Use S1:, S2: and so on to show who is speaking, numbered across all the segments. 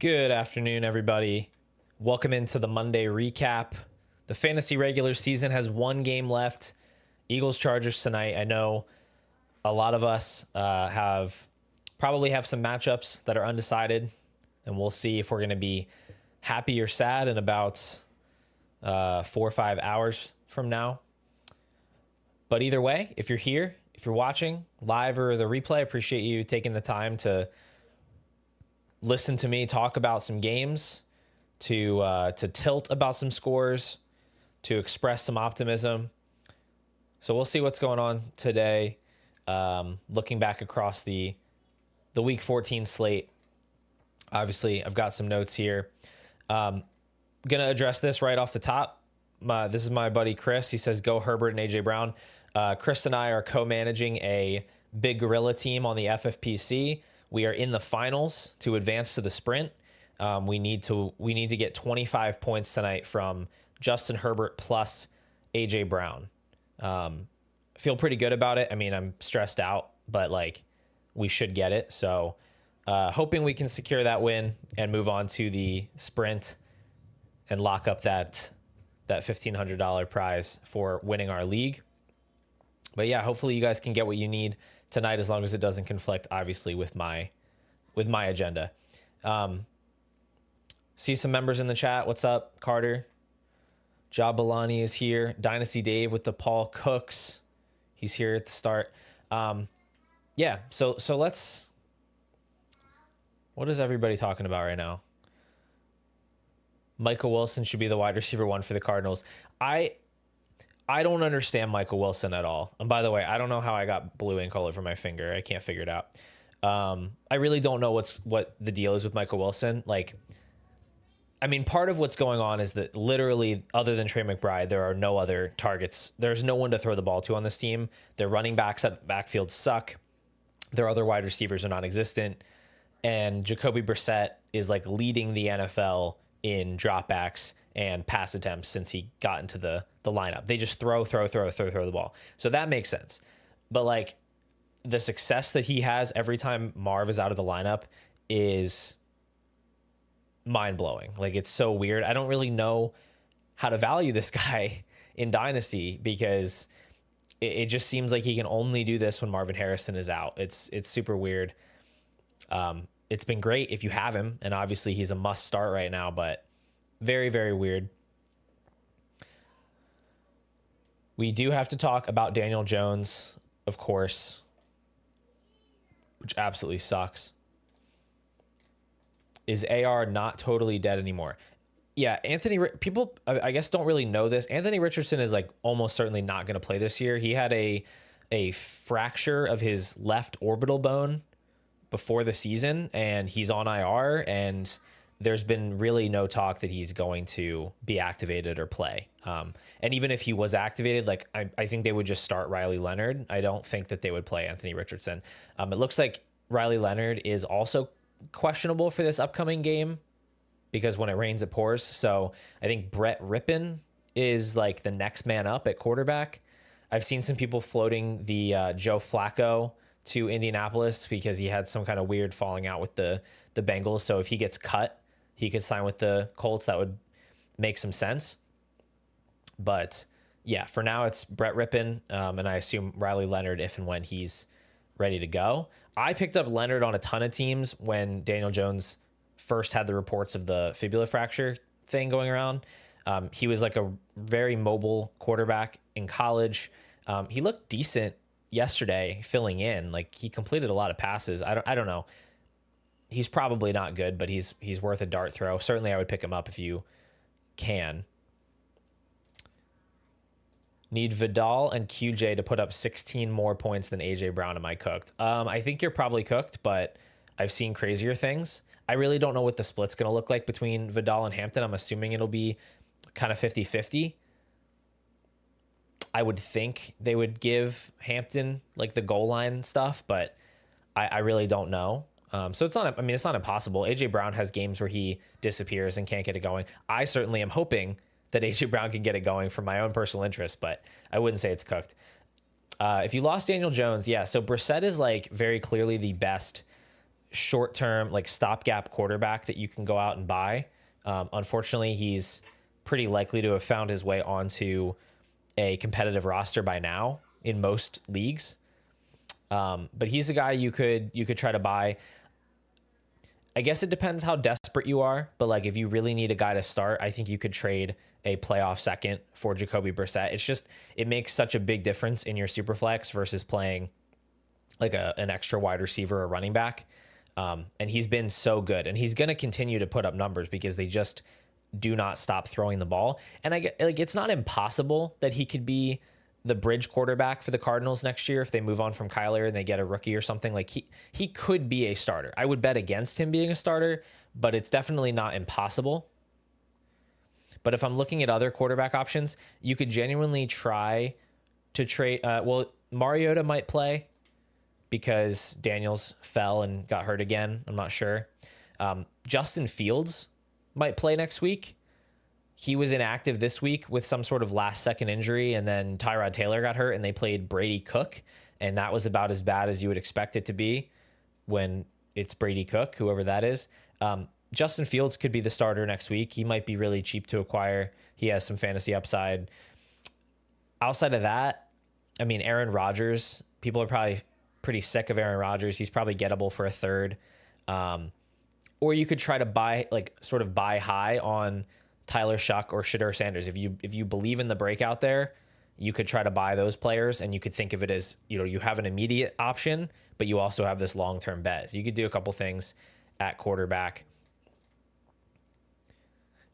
S1: Good afternoon, everybody. Welcome into the Monday recap. The fantasy regular season has one game left. Eagles Chargers tonight. I know a lot of us probably have some matchups that are undecided, and we'll see if we're going to be happy or sad in about 4 or 5 hours from now. But either way, if you're here, if you're watching live or the replay, I appreciate you taking the time to listen to me talk about some games, to tilt about some scores, to express some optimism. So we'll see what's going on today. Looking back across the Week 14 slate, obviously I've got some notes here. Gonna address this right off the top. This is my buddy Chris. He says go Herbert and AJ Brown. Chris and I are co-managing a big gorilla team on the FFPC. We are in the finals to advance to the sprint. We need to get 25 points tonight from Justin Herbert plus AJ Brown. Feel pretty good about it. I mean, I'm stressed out, but we should get it. So hoping we can secure that win and move on to the sprint and lock up that $1,500 prize for winning our league. But yeah, hopefully you guys can get what you need tonight, as long as it doesn't conflict, obviously, with my agenda. See some members in the chat. What's up, Carter? Jabalani is here. Dynasty Dave with the Paul Cooks. He's here at the start. Yeah, so let's... What is everybody talking about right now? Michael Wilson should be the wide receiver 1 for the Cardinals. I don't understand Michael Wilson at all. And by the way, I don't know how I got blue ink all over my finger. I can't figure it out. I really don't know what the deal is with Michael Wilson. Part of what's going on is that literally, other than Trey McBride, there are no other targets. There's no one to throw the ball to on this team. Their running backs at the backfield suck. Their other wide receivers are non-existent. And Jacoby Brissett is leading the NFL in dropbacks and pass attempts since he got into the lineup. They just throw the ball. So that makes sense. But the success that he has every time Marv is out of the lineup is mind-blowing. It's so weird. I don't really know how to value this guy in Dynasty, because it just seems like he can only do this when Marvin Harrison is out. It's super weird. It's been great if you have him, and obviously he's a must start right now, but very, very weird. We do have to talk about Daniel Jones, of course, which absolutely sucks. Is AR not totally dead anymore? Yeah, people, I guess, don't really know this. Anthony Richardson is almost certainly not going to play this year. He had a fracture of his left orbital bone before the season, and he's on IR, and there's been really no talk that he's going to be activated or play. And even if he was activated, I think they would just start Riley Leonard. I don't think that they would play Anthony Richardson. It looks like Riley Leonard is also questionable for this upcoming game, because when it rains, it pours. So I think Brett Rippon is the next man up at quarterback. I've seen some people floating the Joe Flacco to Indianapolis because he had some kind of weird falling out with the Bengals. So if he gets cut, he could sign with the Colts. That would make some sense. But yeah, for now it's Brett Rippon, and I assume Riley Leonard if and when he's ready to go. I picked up Leonard on a ton of teams when Daniel Jones first had the reports of the fibula fracture thing going around. He was a very mobile quarterback in college. He looked decent yesterday filling in. He completed a lot of passes. I don't know. He's probably not good, but he's worth a dart throw. Certainly I would pick him up if you can. Need Vidal and QJ to put up 16 more points than AJ Brown. Am I cooked? I think you're probably cooked, but I've seen crazier things. I really don't know what the split's going to look like between Vidal and Hampton. I'm assuming it'll be kind of 50-50. I would think they would give Hampton the goal line stuff, but I really don't know. So it's not impossible. AJ Brown has games where he disappears and can't get it going. I certainly am hoping that AJ Brown can get it going for my own personal interest, but I wouldn't say it's cooked. If you lost Daniel Jones, yeah. So Brissett is very clearly the best short-term, like stopgap quarterback that you can go out and buy. Unfortunately, he's pretty likely to have found his way onto a competitive roster by now in most leagues. But he's a guy you could try to buy. I guess it depends how desperate you are, but like if you really need a guy to start, I think you could trade a playoff second for Jacoby Brissett. It's just, it makes such a big difference in your super flex versus playing like an extra wide receiver or running back. And he's been so good, and he's going to continue to put up numbers because they just do not stop throwing the ball. And I get, like, it's not impossible that he could be the bridge quarterback for the Cardinals next year if they move on from Kyler and they get a rookie or something. Like he could be a starter. I would bet against him being a starter, but it's definitely not impossible. But if I'm looking at other quarterback options, you could genuinely try to trade. Well, Mariota might play because Daniels fell and got hurt again. I'm not sure. Justin Fields might play next week. He was inactive this week with some sort of last-second injury, and then Tyrod Taylor got hurt, and they played Brady Cook, and that was about as bad as you would expect it to be when it's Brady Cook, whoever that is. Justin Fields could be the starter next week. He might be really cheap to acquire. He has some fantasy upside. Outside of that, I mean, Aaron Rodgers, people are probably pretty sick of Aaron Rodgers. He's probably gettable for a third. Or you could try to buy high on Tyler Shuck or Shedeur Sanders. If you believe in the breakout there, you could try to buy those players, and you could think of it as, you have an immediate option, but you also have this long-term bet. So you could do a couple things at quarterback.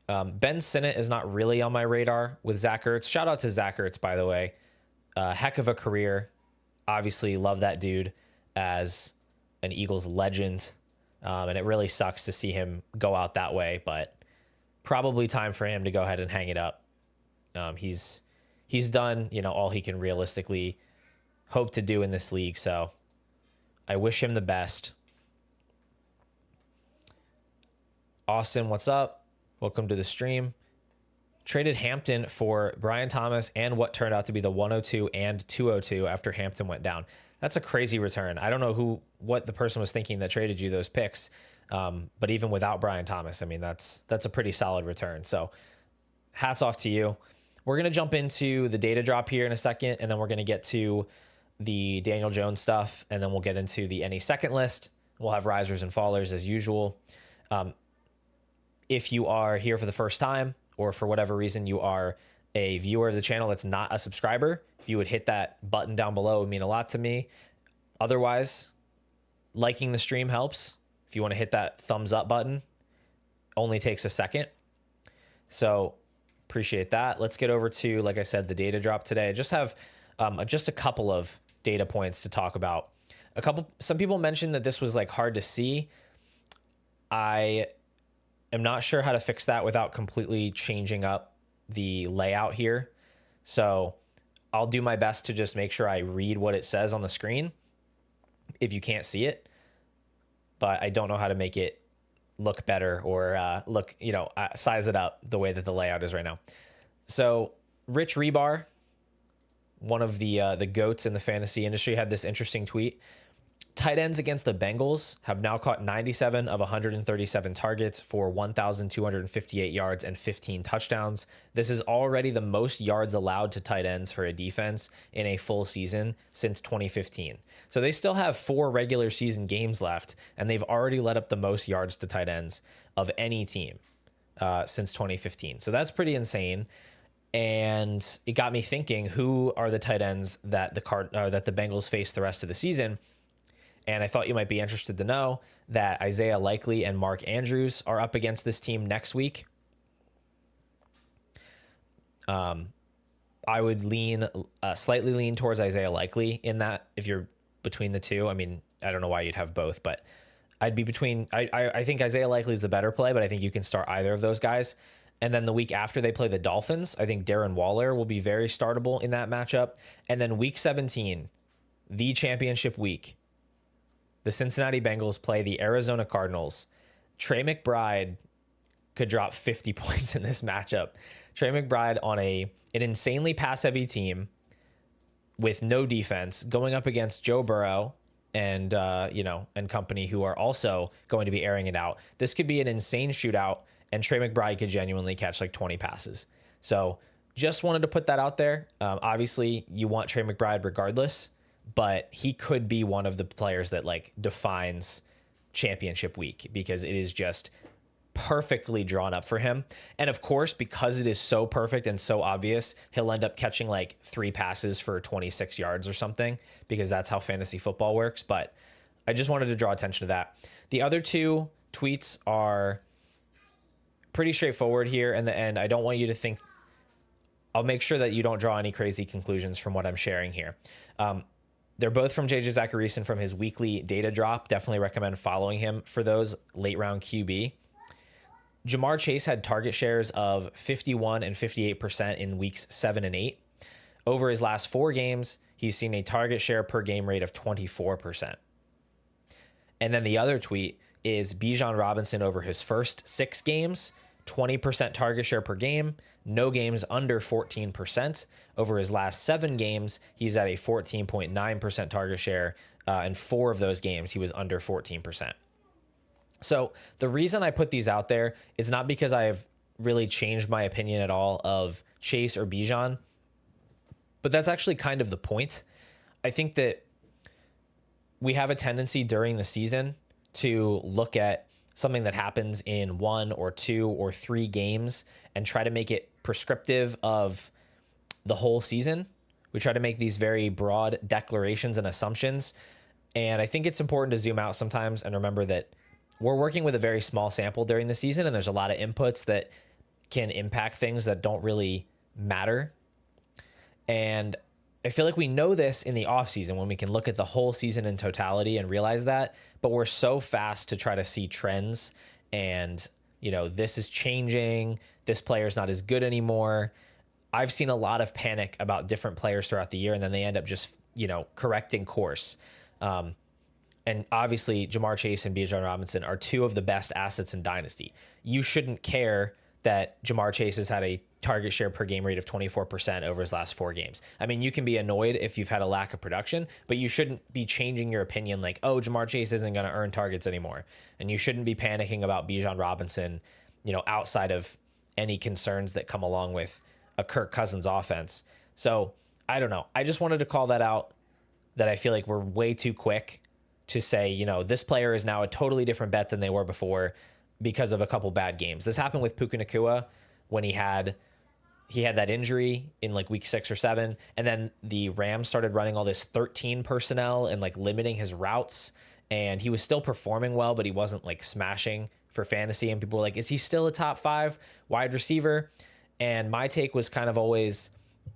S1: Ben Sinnott is not really on my radar with Zach Ertz. Shout out to Zach Ertz, by the way. Heck of a career. Obviously love that dude as an Eagles legend. And it really sucks to see him go out that way, but probably time for him to go ahead and hang it up. He's done, all he can realistically hope to do in this league. So I wish him the best. Austin, what's up? Welcome to the stream. Traded Hampton for Brian Thomas and what turned out to be the 102 and 202 after Hampton went down. That's a crazy return. I don't know what the person was thinking that traded you those picks. But even without Brian Thomas, I mean, that's a pretty solid return. So hats off to you. We're going to jump into the data drop here in a second, and then we're going to get to the Daniel Jones stuff, and then we'll get into the any second list. We'll have risers and fallers as usual. If you are here for the first time, or for whatever reason you are a viewer of the channel that's not a subscriber, if you would hit that button down below, it would mean a lot to me. Otherwise, liking the stream helps. If you want to hit that thumbs up button, only takes a second. So appreciate that. Let's get over to, like I said, the data drop today. I just have just a couple of data points to talk about. Some people mentioned that this was like hard to see. I am not sure how to fix that without completely changing up the layout here. So I'll do my best to just make sure I read what it says on the screen if you can't see it. But I don't know how to make it look better or size it up the way that the layout is right now. So Rich Rebar, one of the goats in the fantasy industry, had this interesting tweet. Tight ends against the Bengals have now caught 97 of 137 targets for 1,258 yards and 15 touchdowns. This is already the most yards allowed to tight ends for a defense in a full season since 2015. So they still have 4 regular season games left, and they've already let up the most yards to tight ends of any team since 2015. So that's pretty insane. And it got me thinking, who are the tight ends that the Bengals face the rest of the season? And I thought you might be interested to know that Isaiah Likely and Mark Andrews are up against this team next week. I would slightly lean towards Isaiah Likely in that if you're between the two. I mean, I don't know why you'd have both, but I'd be between. I think Isaiah Likely is the better play, but I think you can start either of those guys. And then the week after they play the Dolphins, I think Darren Waller will be very startable in that matchup. And then week 17, the championship week, the Cincinnati Bengals play the Arizona Cardinals. Trey McBride could drop 50 points in this matchup. Trey McBride on an insanely pass-heavy team with no defense going up against Joe Burrow, and and company, who are also going to be airing it out. This could be an insane shootout, and Trey McBride could genuinely catch like 20 passes. So just wanted to put that out there. Obviously, you want Trey McBride regardless, but he could be one of the players that like defines championship week, because it is just perfectly drawn up for him. And of course, because it is so perfect and so obvious, he'll end up catching like 3 passes for 26 yards or something, because that's how fantasy football works. But I just wanted to draw attention to that. The other 2 tweets are pretty straightforward here in the end. I don't want you to think, I'll make sure that you don't draw any crazy conclusions from what I'm sharing here. They're both from JJ Zachariason from his weekly data drop. Definitely recommend following him for those late round QB. Jamar Chase had target shares of 51 and 58% in weeks 7 and 8. Over his last 4 games, he's seen a target share per game rate of 24%. And then the other tweet is Bijan Robinson over his first 6 games, 20% target share per game, no games under 14%. Over his last 7 games, he's at a 14.9% target share. In 4 of those games, he was under 14%. So the reason I put these out there is not because I have really changed my opinion at all of Chase or Bijan, but that's actually kind of the point. I think that we have a tendency during the season to look at something that happens in 1 or 2 or 3 games and try to make it prescriptive of the whole season. We try to make these very broad declarations and assumptions. And I think it's important to zoom out sometimes and remember that we're working with a very small sample during the season, and there's a lot of inputs that can impact things that don't really matter. And I feel like we know this in the offseason when we can look at the whole season in totality and realize that, but we're so fast to try to see trends and, this is changing, this player's not as good anymore. I've seen a lot of panic about different players throughout the year, and then they end up just, correcting course. And obviously, Jamar Chase and Bijan Robinson are 2 of the best assets in Dynasty. You shouldn't care that Jamar Chase has had a target share per game rate of 24% over his last 4 games. I mean, you can be annoyed if you've had a lack of production, but you shouldn't be changing your opinion like, oh, Jamar Chase isn't going to earn targets anymore. And you shouldn't be panicking about Bijan Robinson, outside of any concerns that come along with a Kirk Cousins offense. So I don't know. I just wanted to call that out, that I feel like we're way too quick to say, this player is now a totally different bet than they were before because of a couple bad games. This happened with Puka Nacua when he had that injury in like week 6 or 7. And then the Rams started running all this 13 personnel and like limiting his routes. And he was still performing well, but he wasn't like smashing for fantasy. And people were like, is he still a top 5 wide receiver? And my take was kind of always,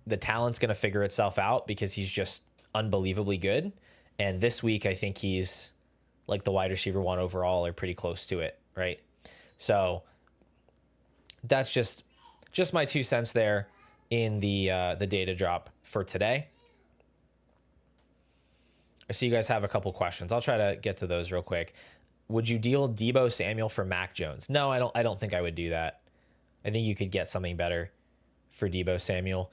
S1: the talent's going to figure itself out because he's just unbelievably good. And this week, I think he's like the wide receiver 1 overall, or pretty close to it, right? So that's just my 2 cents there in the data drop for today. I see you guys have a couple questions. I'll try to get to those real quick. Would you deal Deebo Samuel for Mac Jones? No, I don't think I would do that. I think you could get something better for Deebo Samuel.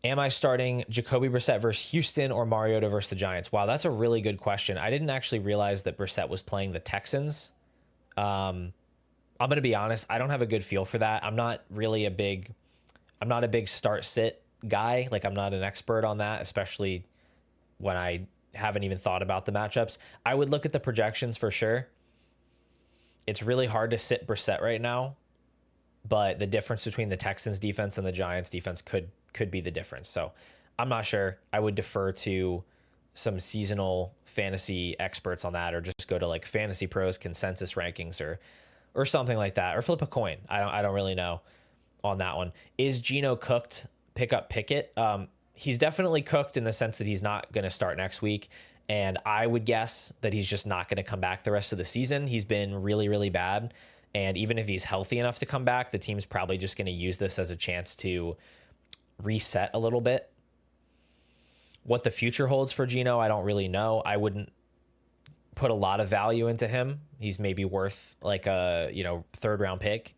S1: Am I starting Jacoby Brissett versus Houston or Mariota versus the Giants? Wow, that's a really good question. I didn't actually realize that Brissett was playing the Texans. I'm going to be honest. I don't have a good feel for that. I'm not a big start sit guy. Like, I'm not an expert on that, especially when I haven't even thought about the matchups. I would look at the projections for sure. It's really hard to sit Brissett right now, but the difference between the Texans defense and the Giants defense could be the difference. So I'm not sure. I would defer to some seasonal fantasy experts on that, or just go to like Fantasy Pros consensus rankings or something like that, or flip a coin. I don't really know on that one. Is Geno cooked? Pick up Pickett. He's definitely cooked in the sense that he's not going to start next week. And I would guess that he's just not going to come back the rest of the season. He's been really, really bad. And even if he's healthy enough to come back, the team's probably just going to use this as a chance to reset a little bit. What the future holds for Geno, I don't really know. I wouldn't put a lot of value into him. He's maybe worth like a 3rd round pick.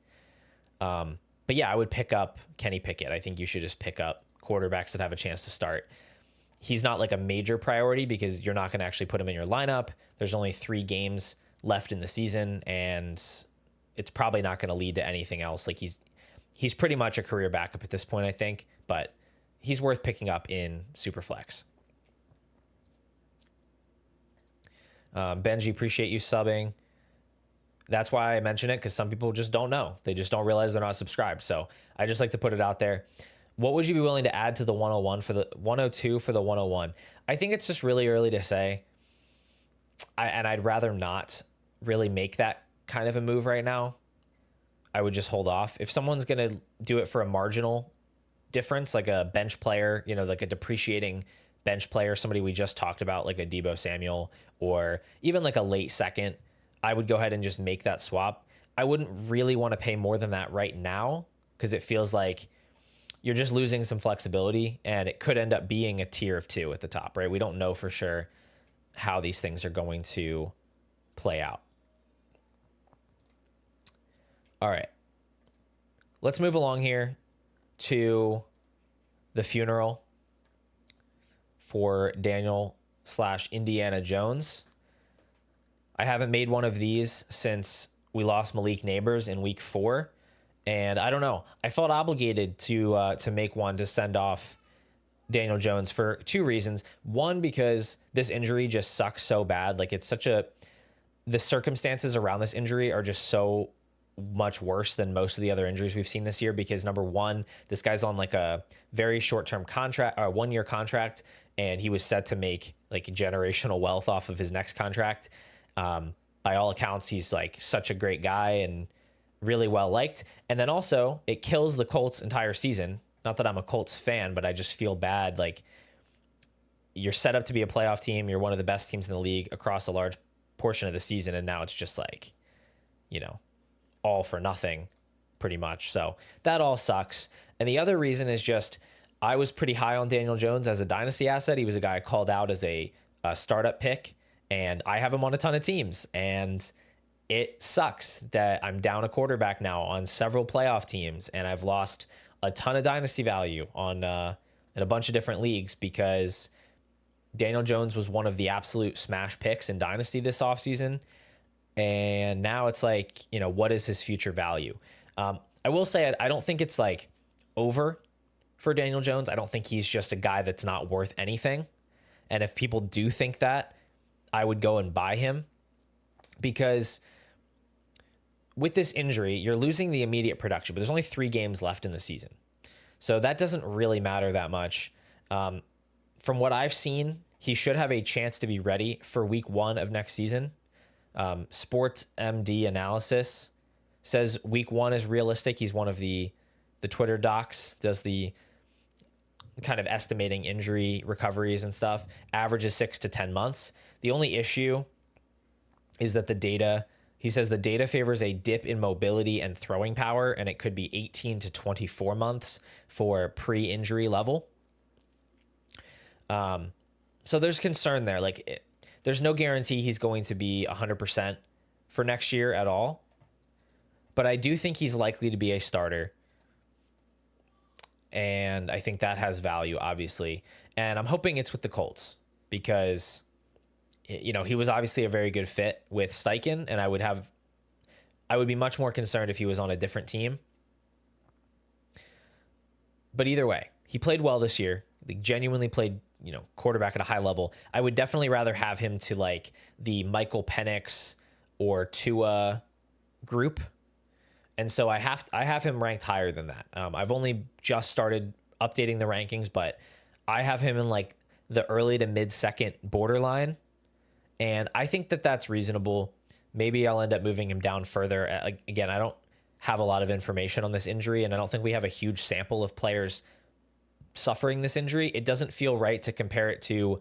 S1: But yeah, I would pick up Kenny Pickett. I think you should just pick up quarterbacks that have a chance to start. he's not like a major priority because you're not going to actually put him in your lineup. There's only 3 games left in the season, and it's probably not going to lead to anything else. Like he's pretty much a career backup at this point, I think, but he's worth picking up in Superflex. Benji, appreciate you subbing. That's why I mention it, because some people just don't know. They just don't realize they're not subscribed. So I just like to put it out there. What would you be willing to add to the 101 for the 102 for the 101? I think it's just really early to say. And I'd rather not really make that kind of a move right now. I would just hold off. If someone's going to do it for a marginal difference, like a bench player, you know, like a depreciating bench player, somebody we just talked about, like a Deebo Samuel, or even like a late second, I would go ahead and just make that swap. I wouldn't really want to pay more than that right now, because it feels like you're just losing some flexibility, and it could end up being a tier of 2 at the top, right? We don't know for sure how these things are going to play out. All right. Let's move along here to the funeral for Daniel/Indiana Jones. I haven't made one of these since we lost Malik Neighbors in week 4. And I don't know. I felt obligated to make one to send off Daniel Jones for 2 reasons. One, because this injury just sucks so bad. Like, it's such a... The circumstances around this injury are just so much worse than most of the other injuries we've seen this year, because number one, this guy's on like a very short-term contract, or 1-year contract, and he was set to make like generational wealth off of his next contract. By all accounts, he's like such a great guy and really well liked. And then also it kills the Colts entire season. Not that I'm a Colts fan, but I just feel bad. Like, you're set up to be a playoff team. You're one of the best teams in the league across a large portion of the season. And now it's just like, you know, all for nothing pretty much. So that all sucks. And the other reason is just, I was pretty high on Daniel Jones as a dynasty asset. He was a guy I called out as a startup pick, and I have him on a ton of teams, and it sucks that I'm down a quarterback now on several playoff teams, and I've lost a ton of dynasty value on in a bunch of different leagues, because Daniel Jones was one of the absolute smash picks in dynasty this offseason. And now it's like, you know, what is his future value? I will say, I don't think it's like over for Daniel Jones. I don't think he's just a guy that's not worth anything. And if people do think that, I would go and buy him, because with this injury, you're losing the immediate production, but there's only 3 games left in the season. So that doesn't really matter that much. From what I've seen, he should have a chance to be ready for week 1 of next season. Sports MD analysis says week 1 is realistic. He's one of the Twitter docs, does the kind of estimating injury recoveries and stuff. Average is 6 to 10 months. The only issue is that the data, he says the data favors a dip in mobility and throwing power, and it could be 18 to 24 months for pre-injury level. So there's concern there. Like, there's no guarantee he's going to be 100% for next year at all. But I do think he's likely to be a starter. And I think that has value, obviously. And I'm hoping it's with the Colts, because, you know, he was obviously a very good fit with Steichen, and I would be much more concerned if he was on a different team. But either way, he played well this year. He genuinely played, you know, quarterback at a high level. I would definitely rather have him to like the Michael Penix or Tua group. And so I have him ranked higher than that. I've only just started updating the rankings, but I have him in like the early to mid-second borderline. And I think that that's reasonable. Maybe I'll end up moving him down further. Again, I don't have a lot of information on this injury, and I don't think we have a huge sample of players suffering this injury. It doesn't feel right to compare it to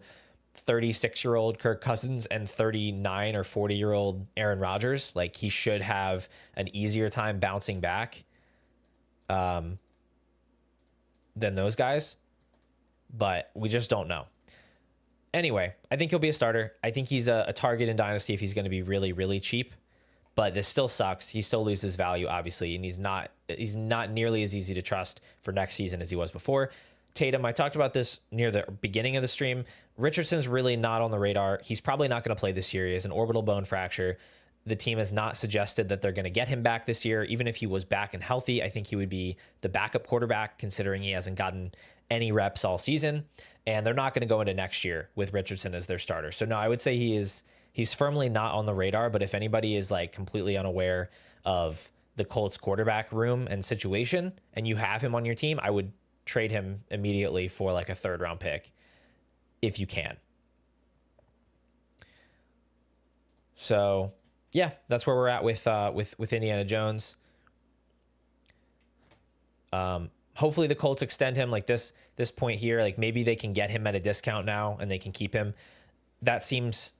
S1: 36-year-old Kirk Cousins and 39 or 40-year-old Aaron Rodgers. Like, he should have an easier time bouncing back than those guys, but we just don't know. Anyway, I think he'll be a starter. I think he's a target in Dynasty if he's going to be really, really cheap, but this still sucks. He still loses value, obviously, and he's not nearly as easy to trust for next season as he was before. Tatum, I talked about this near the beginning of the stream. Richardson's really not on the radar. He's probably not going to play this year. He has an orbital bone fracture. The team has not suggested that they're going to get him back this year. Even if he was back and healthy, I think he would be the backup quarterback, considering he hasn't gotten any reps all season. And they're not going to go into next year with Richardson as their starter. So no, I would say he's firmly not on the radar. But if anybody is like completely unaware of the Colts quarterback room and situation, and you have him on your team, I would trade him immediately for like a 3rd round pick if you can. So yeah, that's where we're at with Indiana Jones. Hopefully the Colts extend him like this point here. Like maybe they can get him at a discount now and they can keep him. That seems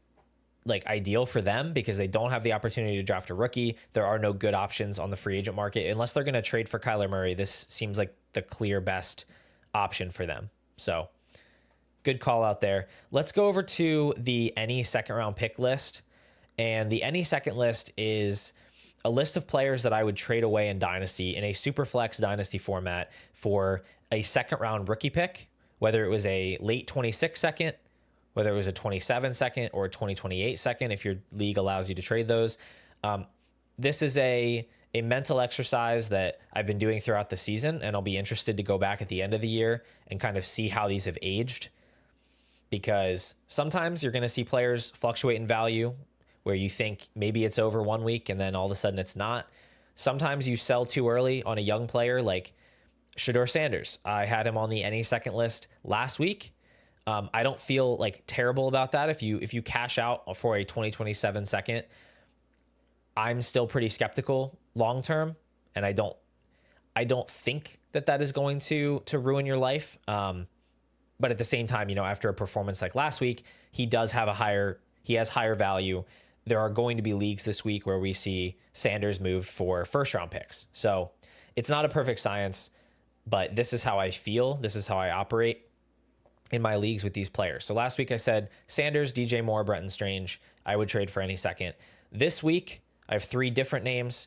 S1: like ideal for them because they don't have the opportunity to draft a rookie. There are no good options on the free agent market unless they're going to trade for Kyler Murray. This seems like the clear best option for them. So good call out there. Let's go over to the any 2nd round pick list. And the any second list is a list of players that I would trade away in Dynasty in a super flex Dynasty format for a 2nd round rookie pick, whether it was a late 26 second, whether it was a 27 second or a 2028 second, if your league allows you to trade those. This is a mental exercise that I've been doing throughout the season, and I'll be interested to go back at the end of the year and kind of see how these have aged, because sometimes you're going to see players fluctuate in value where you think maybe it's over 1 week and then all of a sudden it's not. Sometimes you sell too early on a young player like Shedeur Sanders. I had him on the any second list last week. I don't feel like terrible about that. If you cash out for a 2027 second, I'm still pretty skeptical long term, and I don't think that is going to ruin your life. But at the same time, after a performance like last week, he has higher value. There are going to be leagues this week where we see Sanders moved for 1st round picks. So it's not a perfect science, but this is how I feel. This is how I operate in my leagues with these players. So last week I said Sanders, DJ Moore, Brenton Strange, I would trade for any second. This week I have 3 different names.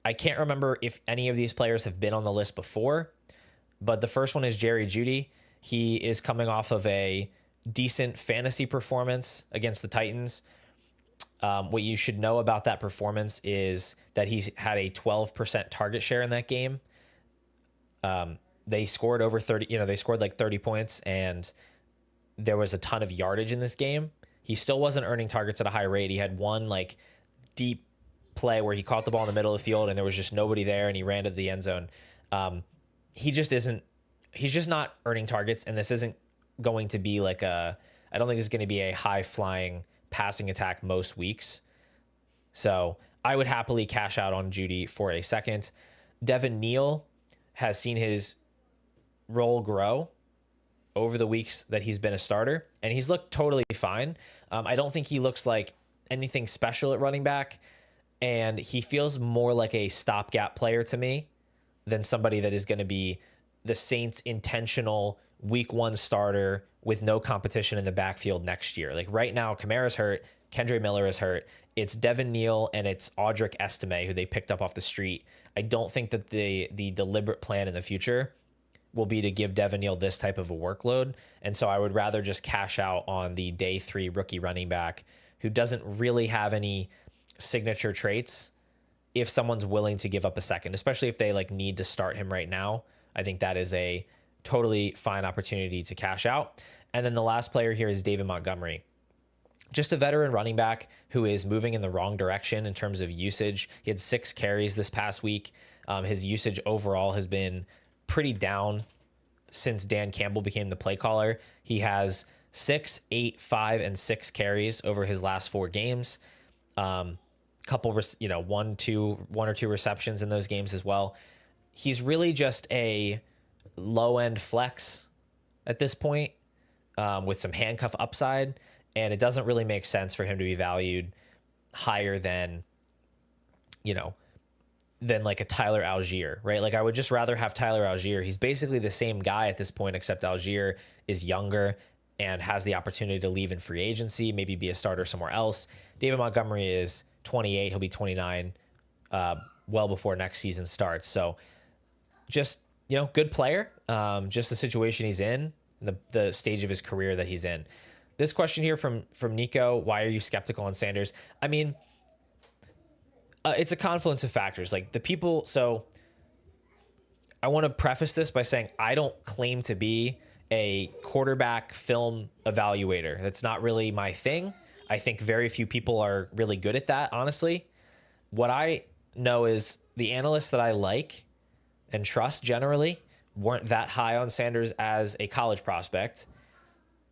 S1: I can't remember if any of these players have been on the list before, but the first one is Jerry Jeudy. He is coming off of a decent fantasy performance against the Titans. What you should know about that performance is that he's had a 12% target share in that game. They scored over 30, they scored like 30 points, and there was a ton of yardage in this game. He still wasn't earning targets at a high rate. He had one like deep play where he caught the ball in the middle of the field and there was just nobody there and he ran to the end zone. He's just not earning targets, and this isn't going to be like I don't think it's going to be a high flying passing attack most weeks. So I would happily cash out on Jeudy for a second. Devin Neal has seen his role grow over the weeks that he's been a starter, and he's looked totally fine. I don't think he looks like anything special at running back, and he feels more like a stopgap player to me than somebody that is going to be the Saints' intentional week 1 starter with no competition in the backfield next year. Like right now, Kamara's hurt, Kendre Miller is hurt. It's Devin Neal and it's Audric Estime, who they picked up off the street. I don't think that the deliberate plan in the future will be to give Devin Neal this type of a workload. And so I would rather just cash out on the day 3 rookie running back who doesn't really have any signature traits if someone's willing to give up a second, especially if they like need to start him right now. I think that is a totally fine opportunity to cash out. And then the last player here is David Montgomery. Just a veteran running back who is moving in the wrong direction in terms of usage. He had 6 carries this past week. His usage overall has been pretty down since Dan Campbell became the play caller. He has 6, 8, 5, and 6 carries over his last 4 games. Couple, one or two receptions in those games as well. He's really just a low-end flex at this point with some handcuff upside, and it doesn't really make sense for him to be valued higher than, than like a Tyler Algier, right? Like I would just rather have Tyler Algier. He's basically the same guy at this point, except Algier is younger and has the opportunity to leave in free agency, maybe be a starter somewhere else. David Montgomery is 28. He'll be 29 well before next season starts. So just good player. Just the situation he's in, the stage of his career that he's in. This question here from Nico: why are you skeptical on Sanders? I mean, it's a confluence of factors. Like the people. So I want to preface this by saying I don't claim to be a quarterback film evaluator. That's not really my thing. I think very few people are really good at that, honestly. What I know is the analysts that I like and trust generally weren't that high on Sanders as a college prospect.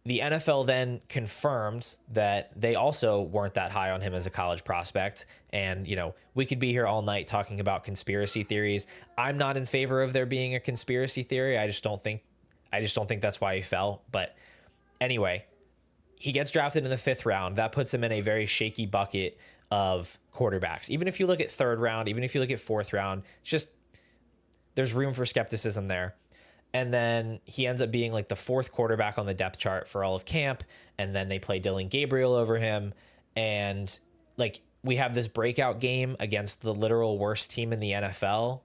S1: The NFL then confirmed that they also weren't that high on him as a college prospect. And, we could be here all night talking about conspiracy theories. I'm not in favor of there being a conspiracy theory. I just don't think that's why he fell. But anyway, he gets drafted in the 5th round. That puts him in a very shaky bucket of quarterbacks. Even if you look at 3rd round, even if you look at 4th round, it's just there's room for skepticism there. And then he ends up being like the 4th quarterback on the depth chart for all of camp. And then they play Dylan Gabriel over him. And like we have this breakout game against the literal worst team in the NFL.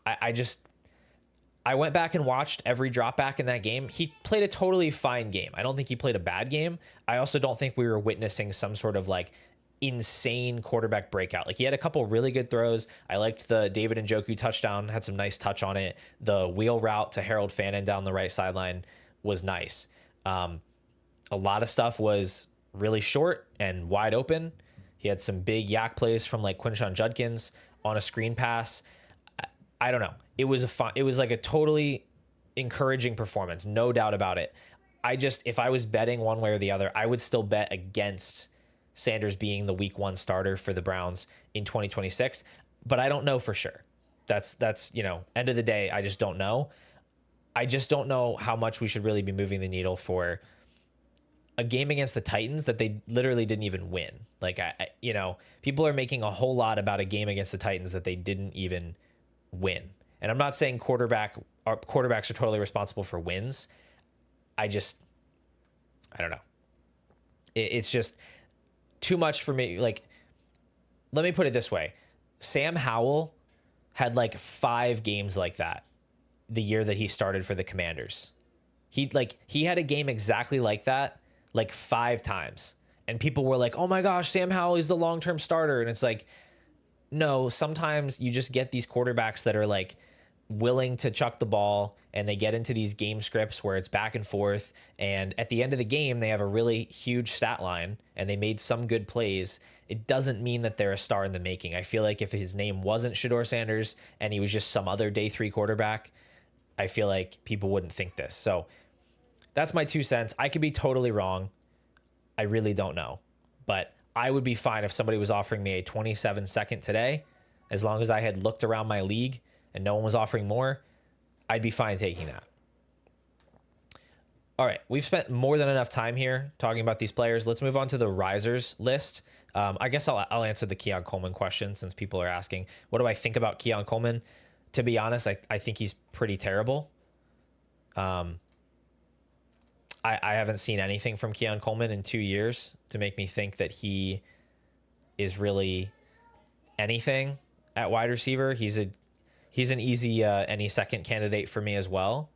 S1: I went back and watched every drop back in that game. He played a totally fine game. I don't think he played a bad game. I also don't think we were witnessing some sort of like insane quarterback breakout. Like he had a couple really good throws. I liked the David Njoku touchdown, had some nice touch on it. The wheel route to Harold Fannin down the right sideline was nice. A lot of stuff was really short and wide open. He had some big yak plays from like Quinshon Judkins on a screen pass. I don't know. It was like a totally encouraging performance, no doubt about it. If I was betting one way or the other, I would still bet against Sanders being the week 1 starter for the Browns in 2026, but I don't know for sure. That's end of the day, I just don't know. I just don't know how much we should really be moving the needle for a game against the Titans that they literally didn't even win. Like, people are making a whole lot about a game against the Titans that they didn't even win. And I'm not saying quarterbacks are totally responsible for wins. I don't know. It's just too much for me. Like, let me put it this way. Sam Howell had like 5 games like that the year that he started for the Commanders. He had a game exactly like that like 5 times. And people were like, oh my gosh, Sam Howell is the long-term starter. And it's like, no, sometimes you just get these quarterbacks that are like willing to chuck the ball and they get into these game scripts where it's back and forth. And at the end of the game, they have a really huge stat line and they made some good plays. It doesn't mean that they're a star in the making. I feel like if his name wasn't Shedeur Sanders and he was just some other day 3 quarterback, I feel like people wouldn't think this. So that's my 2 cents. I could be totally wrong. I really don't know. But I would be fine if somebody was offering me a 27-second today. As long as I had looked around my league and no one was offering more, I'd be fine taking that. All right, we've spent more than enough time here talking about these players. Let's move on to the risers list. I guess I'll answer the Keon Coleman question since people are asking. What do I think about Keon Coleman? To be honest, I think he's pretty terrible. I haven't seen anything from Keon Coleman in 2 years to make me think that he is really anything at wide receiver. He's an easy any second candidate for me as well.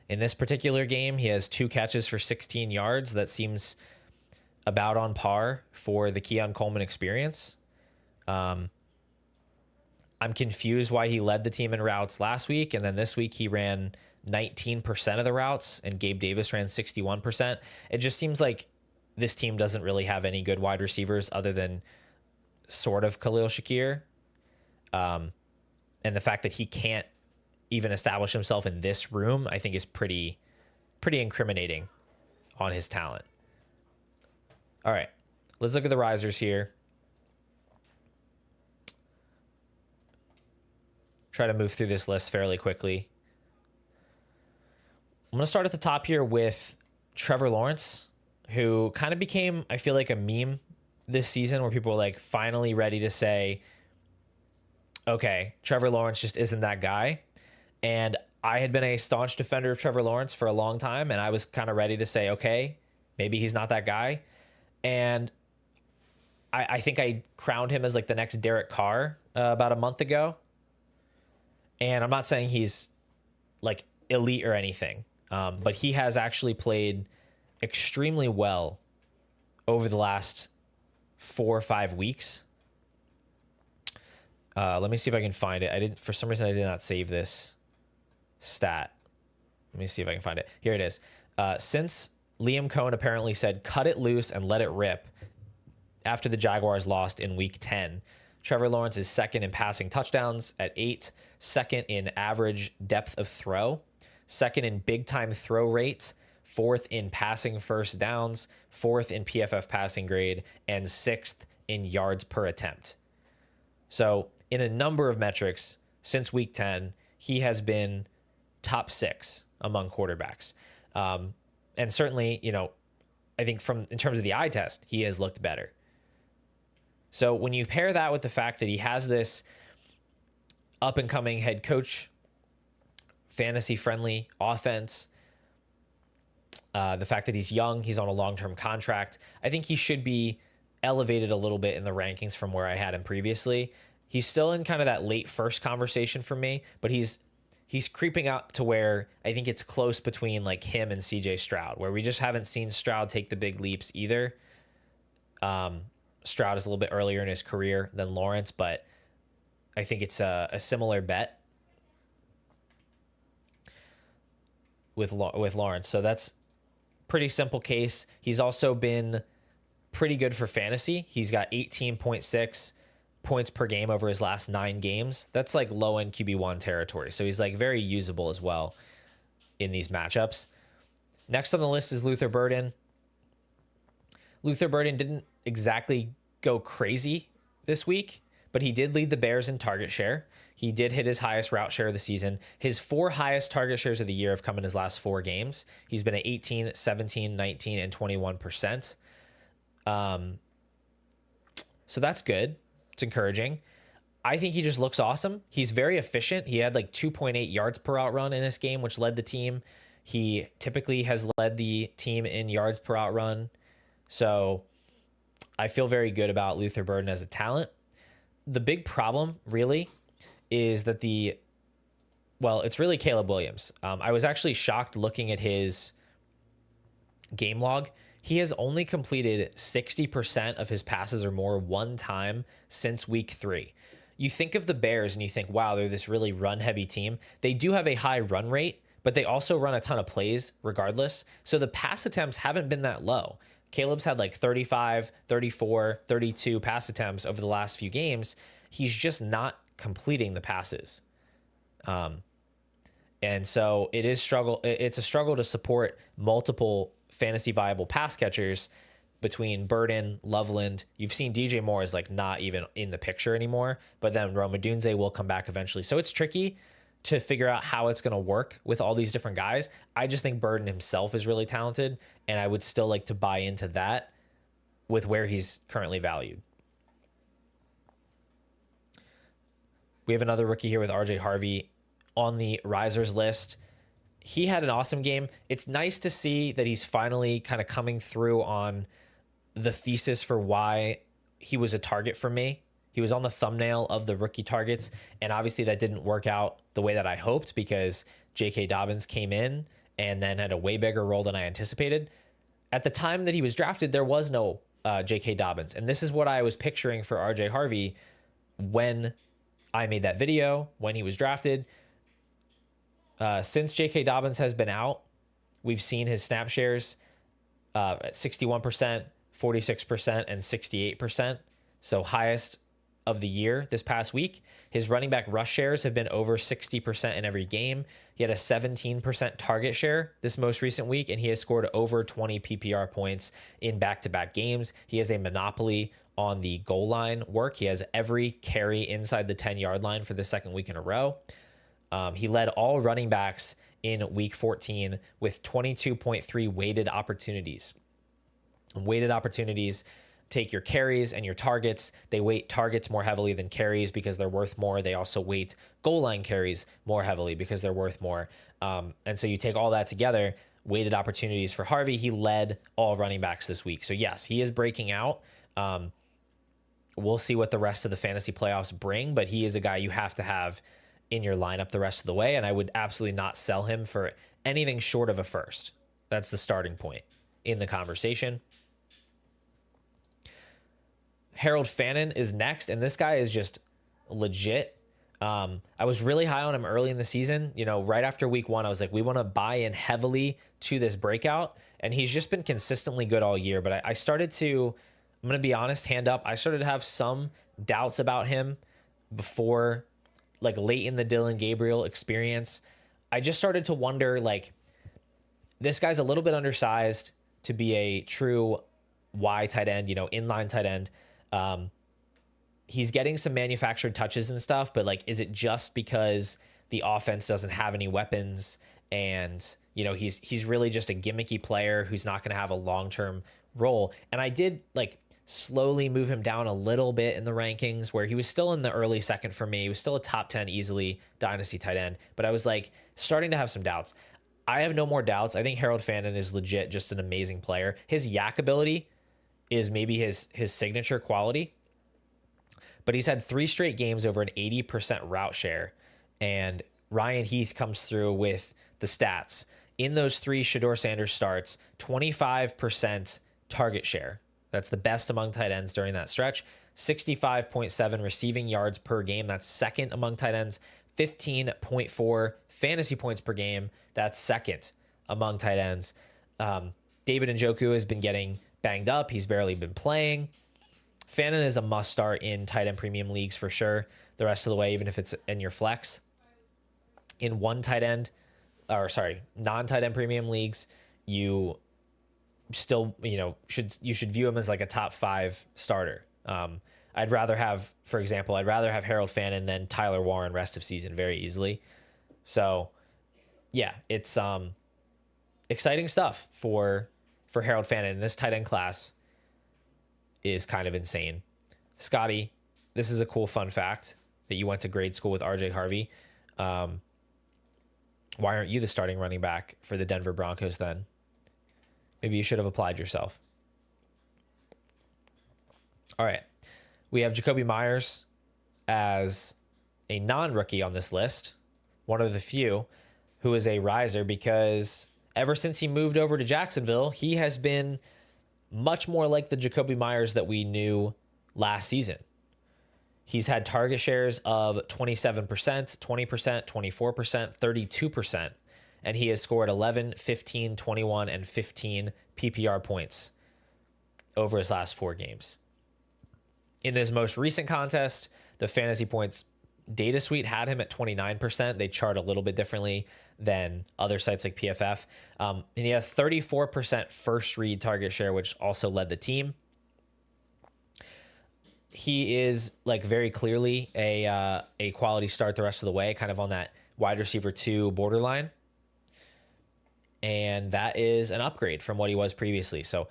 S1: In this particular game, he has 2 catches for 16 yards. That seems about on par for the Keon Coleman experience. I'm confused why he led the team in routes last week, and then this week he ran 19% of the routes, and Gabe Davis ran 61%. It just seems like this team doesn't really have any good wide receivers other than sort of Khalil Shakir. And the fact that he can't even establish himself in this room, I think is pretty incriminating on his talent. All right, let's look at the risers here. Try to move through this list fairly quickly. I'm going to start at the top here with Trevor Lawrence, who kind of became, I feel like, a meme this season where people were like finally ready to say, okay, Trevor Lawrence just isn't that guy. And I had been a staunch defender of Trevor Lawrence for a long time, and I was kind of ready to say, okay, maybe he's not that guy. And I think I crowned him as like the next Derek Carr about a month ago. And I'm not saying he's like elite or anything, but he has actually played extremely well over the last 4 or 5 weeks. Let me see if I can find it. For some reason, I did not save this stat. Let me see if I can find it. Here it is. Since Liam Cohen apparently said, cut it loose and let it rip after the Jaguars lost in week 10, Trevor Lawrence is second in passing touchdowns at 8, second in average depth of throw, second in big time throw rate, fourth in passing first downs, fourth in PFF passing grade, and sixth in yards per attempt. So in a number of metrics since week 10, he has been top 6 among quarterbacks. And certainly, I think in terms of the eye test, he has looked better. So when you pair that with the fact that he has this up and coming head coach, fantasy friendly offense, the fact that he's young, he's on a long-term contract, I think he should be elevated a little bit in the rankings from where I had him previously. He's still in kind of that late first conversation for me, but he's creeping up to where I think it's close between like him and CJ Stroud, where we just haven't seen Stroud take the big leaps either. Stroud is a little bit earlier in his career than Lawrence, but I think it's a similar bet with Lawrence. So that's pretty simple case. He's also been pretty good for fantasy. He's got 18.6 points per game over his last 9 games. That's like low end QB1 territory. So he's like very usable as well in these matchups. Next on the list is Luther Burden. Luther Burden didn't exactly go crazy this week, but he did lead the Bears in target share. He did hit his highest route share of the season. His 4 highest target shares of the year have come in his last 4 games. He's been at 18, 17, 19, and 21%. So that's good. It's encouraging. I think he just looks awesome. He's very efficient. He had like 2.8 yards per out run in this game, which led the team. He typically has led the team in yards per out run. So I feel very good about Luther Burden as a talent. The big problem really is that it's really Caleb Williams. I was actually shocked looking at his game log. He has only completed 60% of his passes or more one time since week 3. You think of the Bears and you think, wow, they're this really run-heavy team. They do have a high run rate, but they also run a ton of plays regardless. So the pass attempts haven't been that low. Caleb's had like 35, 34, 32 pass attempts over the last few games. He's just not completing the passes. And so it's a struggle to support multiple fantasy viable pass catchers between Burden, Loveland. You've seen DJ Moore is like not even in the picture anymore, but then Rome Odunze will come back eventually. So it's tricky to figure out how it's going to work with all these different guys. I just think Burden himself is really talented, and I would still like to buy into that with where he's currently valued. We have another rookie here with RJ Harvey on the risers list. He had an awesome game. It's nice to see that he's finally kind of coming through on the thesis for why he was a target for me. He was on the thumbnail of the rookie targets, and obviously that didn't work out the way that I hoped because J.K. Dobbins came in and then had a way bigger role than I anticipated. At the time that he was drafted, there was no J.K. Dobbins, and this is what I was picturing for R.J. Harvey when I made that video, when he was drafted. Since J.K. Dobbins has been out, we've seen his snap shares at 61%, 46%, and 68%. So highest of the year this past week. His running back rush shares have been over 60% in every game. He had a 17% target share this most recent week, and he has scored over 20 PPR points in back-to-back games. He has a monopoly on the goal line work. He has every carry inside the 10-yard line for the second week in a row. He led all running backs in week 14 with 22.3 weighted opportunities. Weighted opportunities take your carries and your targets. They weight targets more heavily than carries because they're worth more. They also weight goal line carries more heavily because they're worth more. And so you take all that together, weighted opportunities for Harvey. He led all running backs this week. So yes, he is breaking out. We'll see what the rest of the fantasy playoffs bring, but he is a guy you have to have in your lineup the rest of the way. And I would absolutely not sell him for anything short of a first. That's the starting point in the conversation. Harold Fannin is next, and this guy is just legit. I was really high on him early in the season. You know, right after week 1, I was like, we want to buy in heavily to this breakout. And he's just been consistently good all year. But I started to, I'm going to be honest, hand up, I started to have some doubts about him before, like late in the Dylan Gabriel experience. I just started to wonder, like, this guy's a little bit undersized to be a true Y tight end, you know, inline tight end. He's getting some manufactured touches and stuff, but like, is it just because the offense doesn't have any weapons and, you know, he's really just a gimmicky player who's not going to have a long-term role? And I did like slowly move him down a little bit in the rankings where he was still in the early second for me. He was still a top 10 easily Dynasty tight end, but I was like starting to have some doubts. I have no more doubts. I think Harold Fannin is legit just an amazing player. His yak ability is maybe his signature quality, but he's had 3 straight games over an 80% route share, and Ryan Heath comes through with the stats. In those 3 Shedeur Sanders starts, 25% target share. That's the best among tight ends during that stretch. 65.7 receiving yards per game. That's second among tight ends. 15.4 fantasy points per game. That's second among tight ends. David Njoku has been getting banged up. He's barely been playing. Fannin is a must start in tight end premium leagues for sure. The rest of the way, even if it's in your flex. In non-tight end premium leagues, you still, you know, should view him as like a top 5 starter. I'd rather have Harold Fannin than Tyler Warren rest of season very easily. So yeah, it's exciting stuff for Harold Fannin. This tight end class is kind of insane. Scotty, this is a cool fun fact that you went to grade school with RJ Harvey. Why aren't you the starting running back for the Denver Broncos then? Maybe you should have applied yourself. All right. We have Jacoby Myers as a non-rookie on this list, one of the few who is a riser, because ever since he moved over to Jacksonville, he has been much more like the Jacoby Myers that we knew last season. He's had target shares of 27%, 20%, 24%, 32%, and he has scored 11, 15, 21, and 15 PPR points over his last 4 games. In this most recent contest, the fantasy points data suite had him at 29%. They chart a little bit differently than other sites like PFF. And he had 34% first read target share, which also led the team. He is like very clearly a quality start the rest of the way, kind of on that wide receiver 2 borderline. And that is an upgrade from what he was previously. So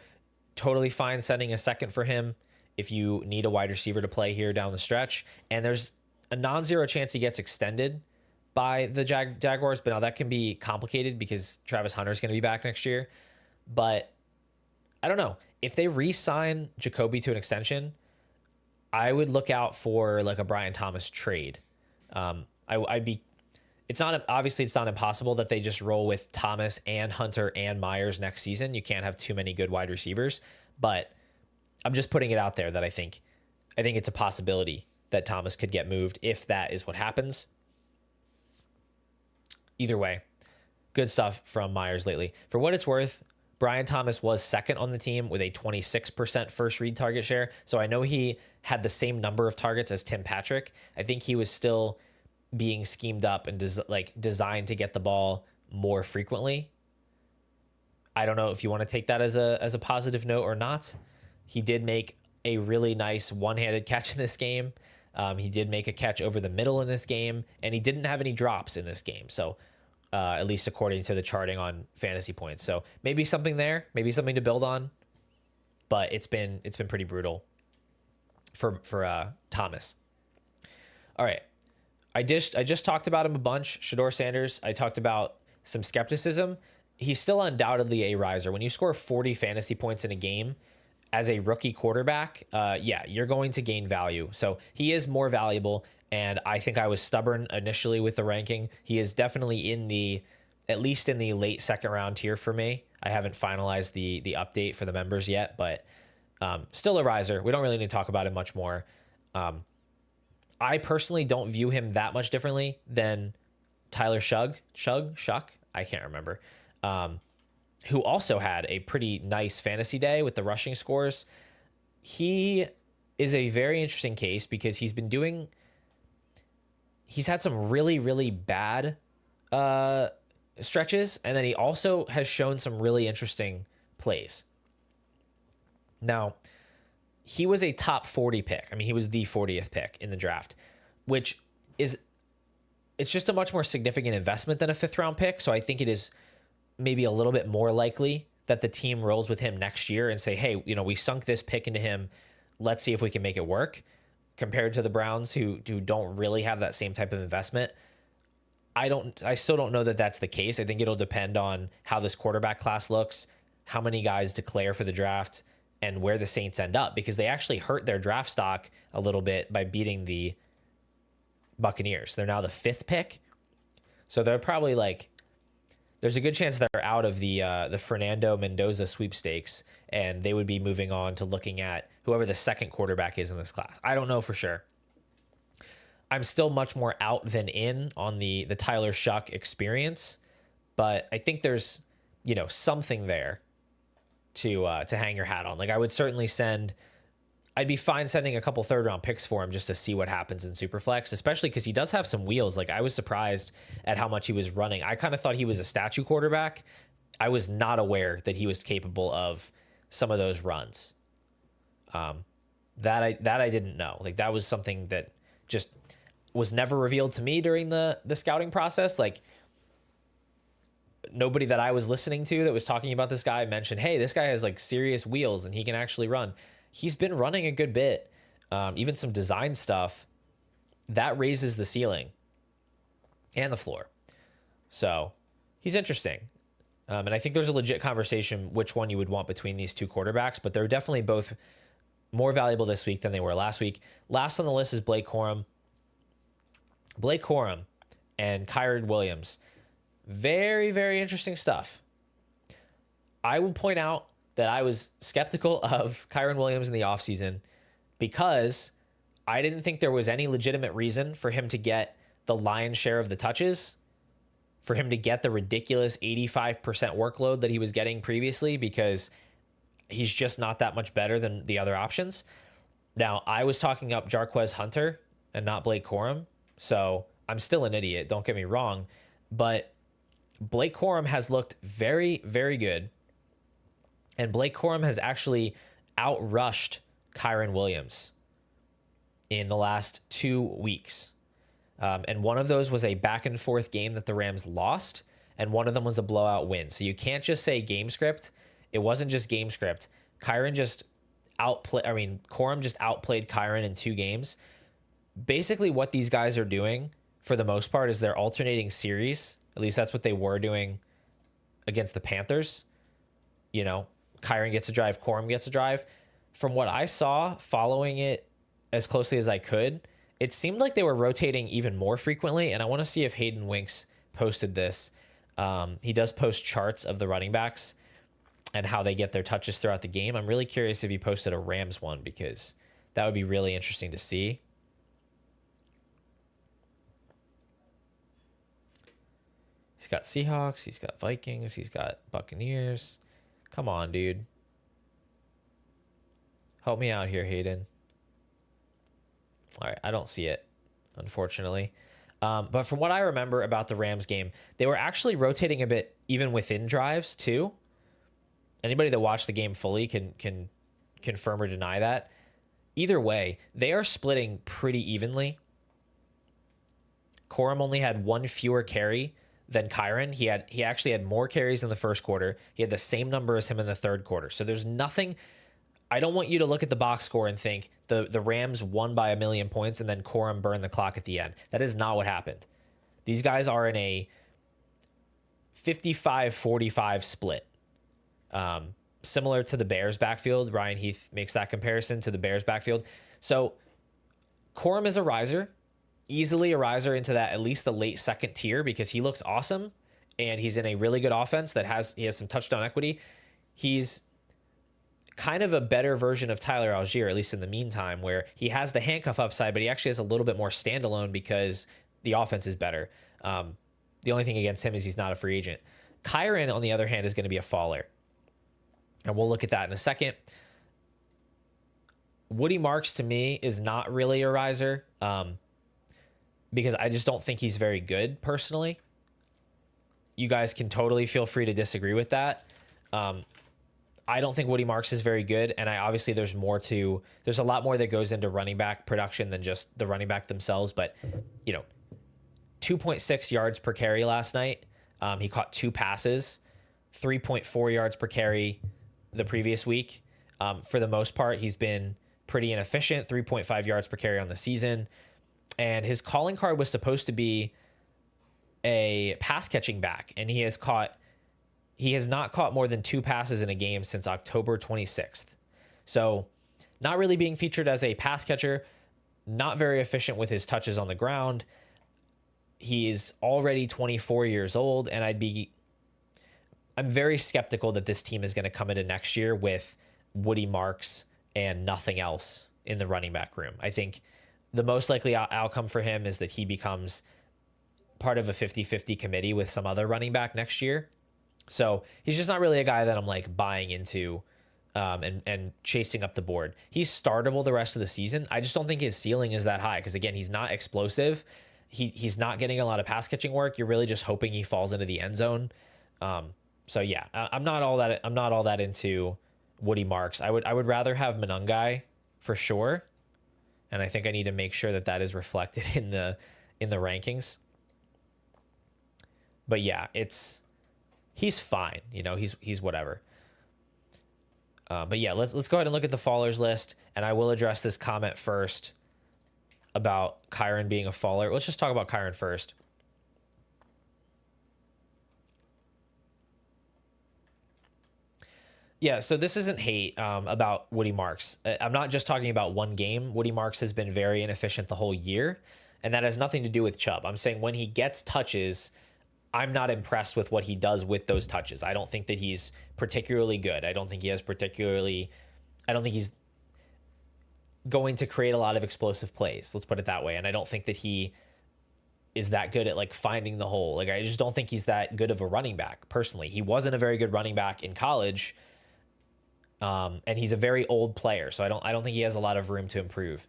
S1: totally fine sending a second for him if you need a wide receiver to play here down the stretch. And there's a non-zero chance he gets extended by the Jaguars, but now that can be complicated because Travis Hunter is going to be back next year. But I don't know. If they re-sign Jacoby to an extension, I would look out for like a Brian Thomas trade. It's not impossible that they just roll with Thomas and Hunter and Myers next season. You can't have too many good wide receivers, but I'm just putting it out there that I think it's a possibility that Thomas could get moved if that is what happens. Either way, good stuff from Myers lately. For what it's worth, Brian Thomas was second on the team with a 26% first read target share. So I know he had the same number of targets as Tim Patrick. I think he was still being schemed up and designed to get the ball more frequently. I don't know if you want to take that as a positive note or not. He did make a really nice one-handed catch in this game. He did make a catch over the middle in this game, and he didn't have any drops in this game. So at least according to the charting on fantasy points. So maybe something there, maybe something to build on, but it's been pretty brutal for Thomas. All right. I just talked about him a bunch. Shedeur Sanders, I talked about some skepticism. He's still undoubtedly a riser. When you score 40 fantasy points in a game as a rookie quarterback, you're going to gain value. So he is more valuable. And I think I was stubborn initially with the ranking. He is definitely at least in the late second round tier for me. I haven't finalized the update for the members yet, but still a riser. We don't really need to talk about him much more. I personally don't view him that much differently than Tyler Shuck. I can't remember. Who also had a pretty nice fantasy day with the rushing scores. He is a very interesting case because he's had some really, really bad stretches, and then he also has shown some really interesting plays. Now, he was a top 40 pick. I mean, he was the 40th pick in the draft, which is, it's just a much more significant investment than a 5th round pick. So I think it is maybe a little bit more likely that the team rolls with him next year and say, hey, we sunk this pick into him. Let's see if we can make it work, compared to the Browns who don't really have that same type of investment. I still don't know that that's the case. I think it'll depend on how this quarterback class looks, how many guys declare for the draft, and where the Saints end up, because they actually hurt their draft stock a little bit by beating the Buccaneers. They're now the 5th pick. So they're probably there's a good chance they're out of the Fernando Mendoza sweepstakes, and they would be moving on to looking at whoever the second quarterback is in this class. I don't know for sure. I'm still much more out than in on the Tyler Shuck experience, but I think there's, something there to hang your hat on. I would certainly I'd be fine sending a couple 3rd round picks for him just to see what happens in Superflex, especially because he does have some wheels. I was surprised at how much he was running. I kind of thought he was a statue quarterback. I was not aware that he was capable of some of those runs. That I didn't know. That was something that just was never revealed to me during the scouting process. Nobody that I was listening to that was talking about this guy mentioned, hey, this guy has serious wheels and he can actually run. He's been running a good bit. Even some design stuff that raises the ceiling and the floor. So he's interesting. And I think there's a legit conversation which one you would want between these two quarterbacks, but they're definitely both more valuable this week than they were last week. Last on the list is Blake Corum. Blake Corum and Kyren Williams. Very, very interesting stuff. I will point out that I was skeptical of Kyren Williams in the offseason because I didn't think there was any legitimate reason for him to get the lion's share of the touches, for him to get the ridiculous 85% workload that he was getting previously, because he's just not that much better than the other options. Now, I was talking up Jarquez Hunter and not Blake Corum, so I'm still an idiot, don't get me wrong, but Blake Corum has looked very, very good, and Blake Corum has actually outrushed Kyren Williams in the last 2 weeks. And one of those was a back and forth game that the Rams lost, and one of them was a blowout win. So you can't just say game script. It wasn't just game script. Corum just outplayed Kyren in 2 games. Basically what these guys are doing for the most part is they're alternating series. At least that's what they were doing against the Panthers. Kyren gets a drive, Corum gets a drive. From what I saw, following it as closely as I could, it seemed like they were rotating even more frequently, and I want to see if Hayden Winks posted this. He does post charts of the running backs and how they get their touches throughout the game. I'm really curious if he posted a Rams one, because that would be really interesting to see. He's got Seahawks, he's got Vikings, he's got Buccaneers. Come on, dude. Help me out here, Hayden. All right, I don't see it, unfortunately. But from what I remember about the Rams game, they were actually rotating a bit even within drives too. Anybody that watched the game fully can confirm or deny that. Either way, they are splitting pretty evenly. Corum only had 1 fewer carry than Kyren. He actually had more carries in the first quarter. He had the same number as him in the third quarter. So there's nothing. I don't want you to look at the box score and think the Rams won by 1,000,000 points and then Corum burned the clock at the end. That is not what happened. These guys are in a 55-45 split. Similar to the Bears backfield. Ryan Heath makes that comparison to the Bears backfield. So Corum is a riser. easily a riser into that, at least the late second tier, because he looks awesome and he's in a really good offense that has some touchdown equity. He's kind of a better version of Tyler Algier, at least in the meantime, where he has the handcuff upside, but he actually has a little bit more standalone because the offense is better. The only thing against him is he's not a free agent. Kyren, on the other hand, is going to be a faller. And we'll look at that in a second. Woody Marks, to me, is not really a riser because I just don't think he's very good, personally. You guys can totally feel free to disagree with that. I don't think Woody Marks is very good, and obviously there's a lot more that goes into running back production than just the running back themselves, but 2.6 yards per carry last night. He caught 2 passes, 3.4 yards per carry the previous week. For the most part, he's been pretty inefficient, 3.5 yards per carry on the season, and his calling card was supposed to be a pass catching back, and he has not caught more than 2 passes in a game since October 26th. So not really being featured as a pass catcher, not very efficient with his touches on the ground. He's already 24 years old, and I'm very skeptical that this team is going to come into next year with Woody Marks and nothing else in the running back room. I think the most likely outcome for him is that he becomes part of a 50-50 committee with some other running back next year. So he's just not really a guy that I'm like buying into and chasing up the board. He's startable the rest of the season. I just don't think his ceiling is that high because, again, he's not explosive. He's not getting a lot of pass catching work. You're really just hoping he falls into the end zone. So yeah, I'm not all that into Woody Marks. I would rather have Monangai for sure, and I think I need to make sure that is reflected in the rankings. But yeah, he's fine. He's whatever. But yeah, let's go ahead and look at the fallers list, and I will address this comment first about Kyren being a faller. Let's just talk about Kyren first. Yeah, so this isn't hate about Woody Marks. I'm not just talking about one game. Woody Marks has been very inefficient the whole year, and that has nothing to do with Chubb. I'm saying when he gets touches, I'm not impressed with what he does with those touches. I don't think that he's particularly good. I don't think he's going to create a lot of explosive plays. Let's put it that way. And I don't think that he is that good at like finding the hole. Like, I just don't think he's that good of a running back personally. He wasn't a very good running back in college. And he's a very old player. So I don't think he has a lot of room to improve.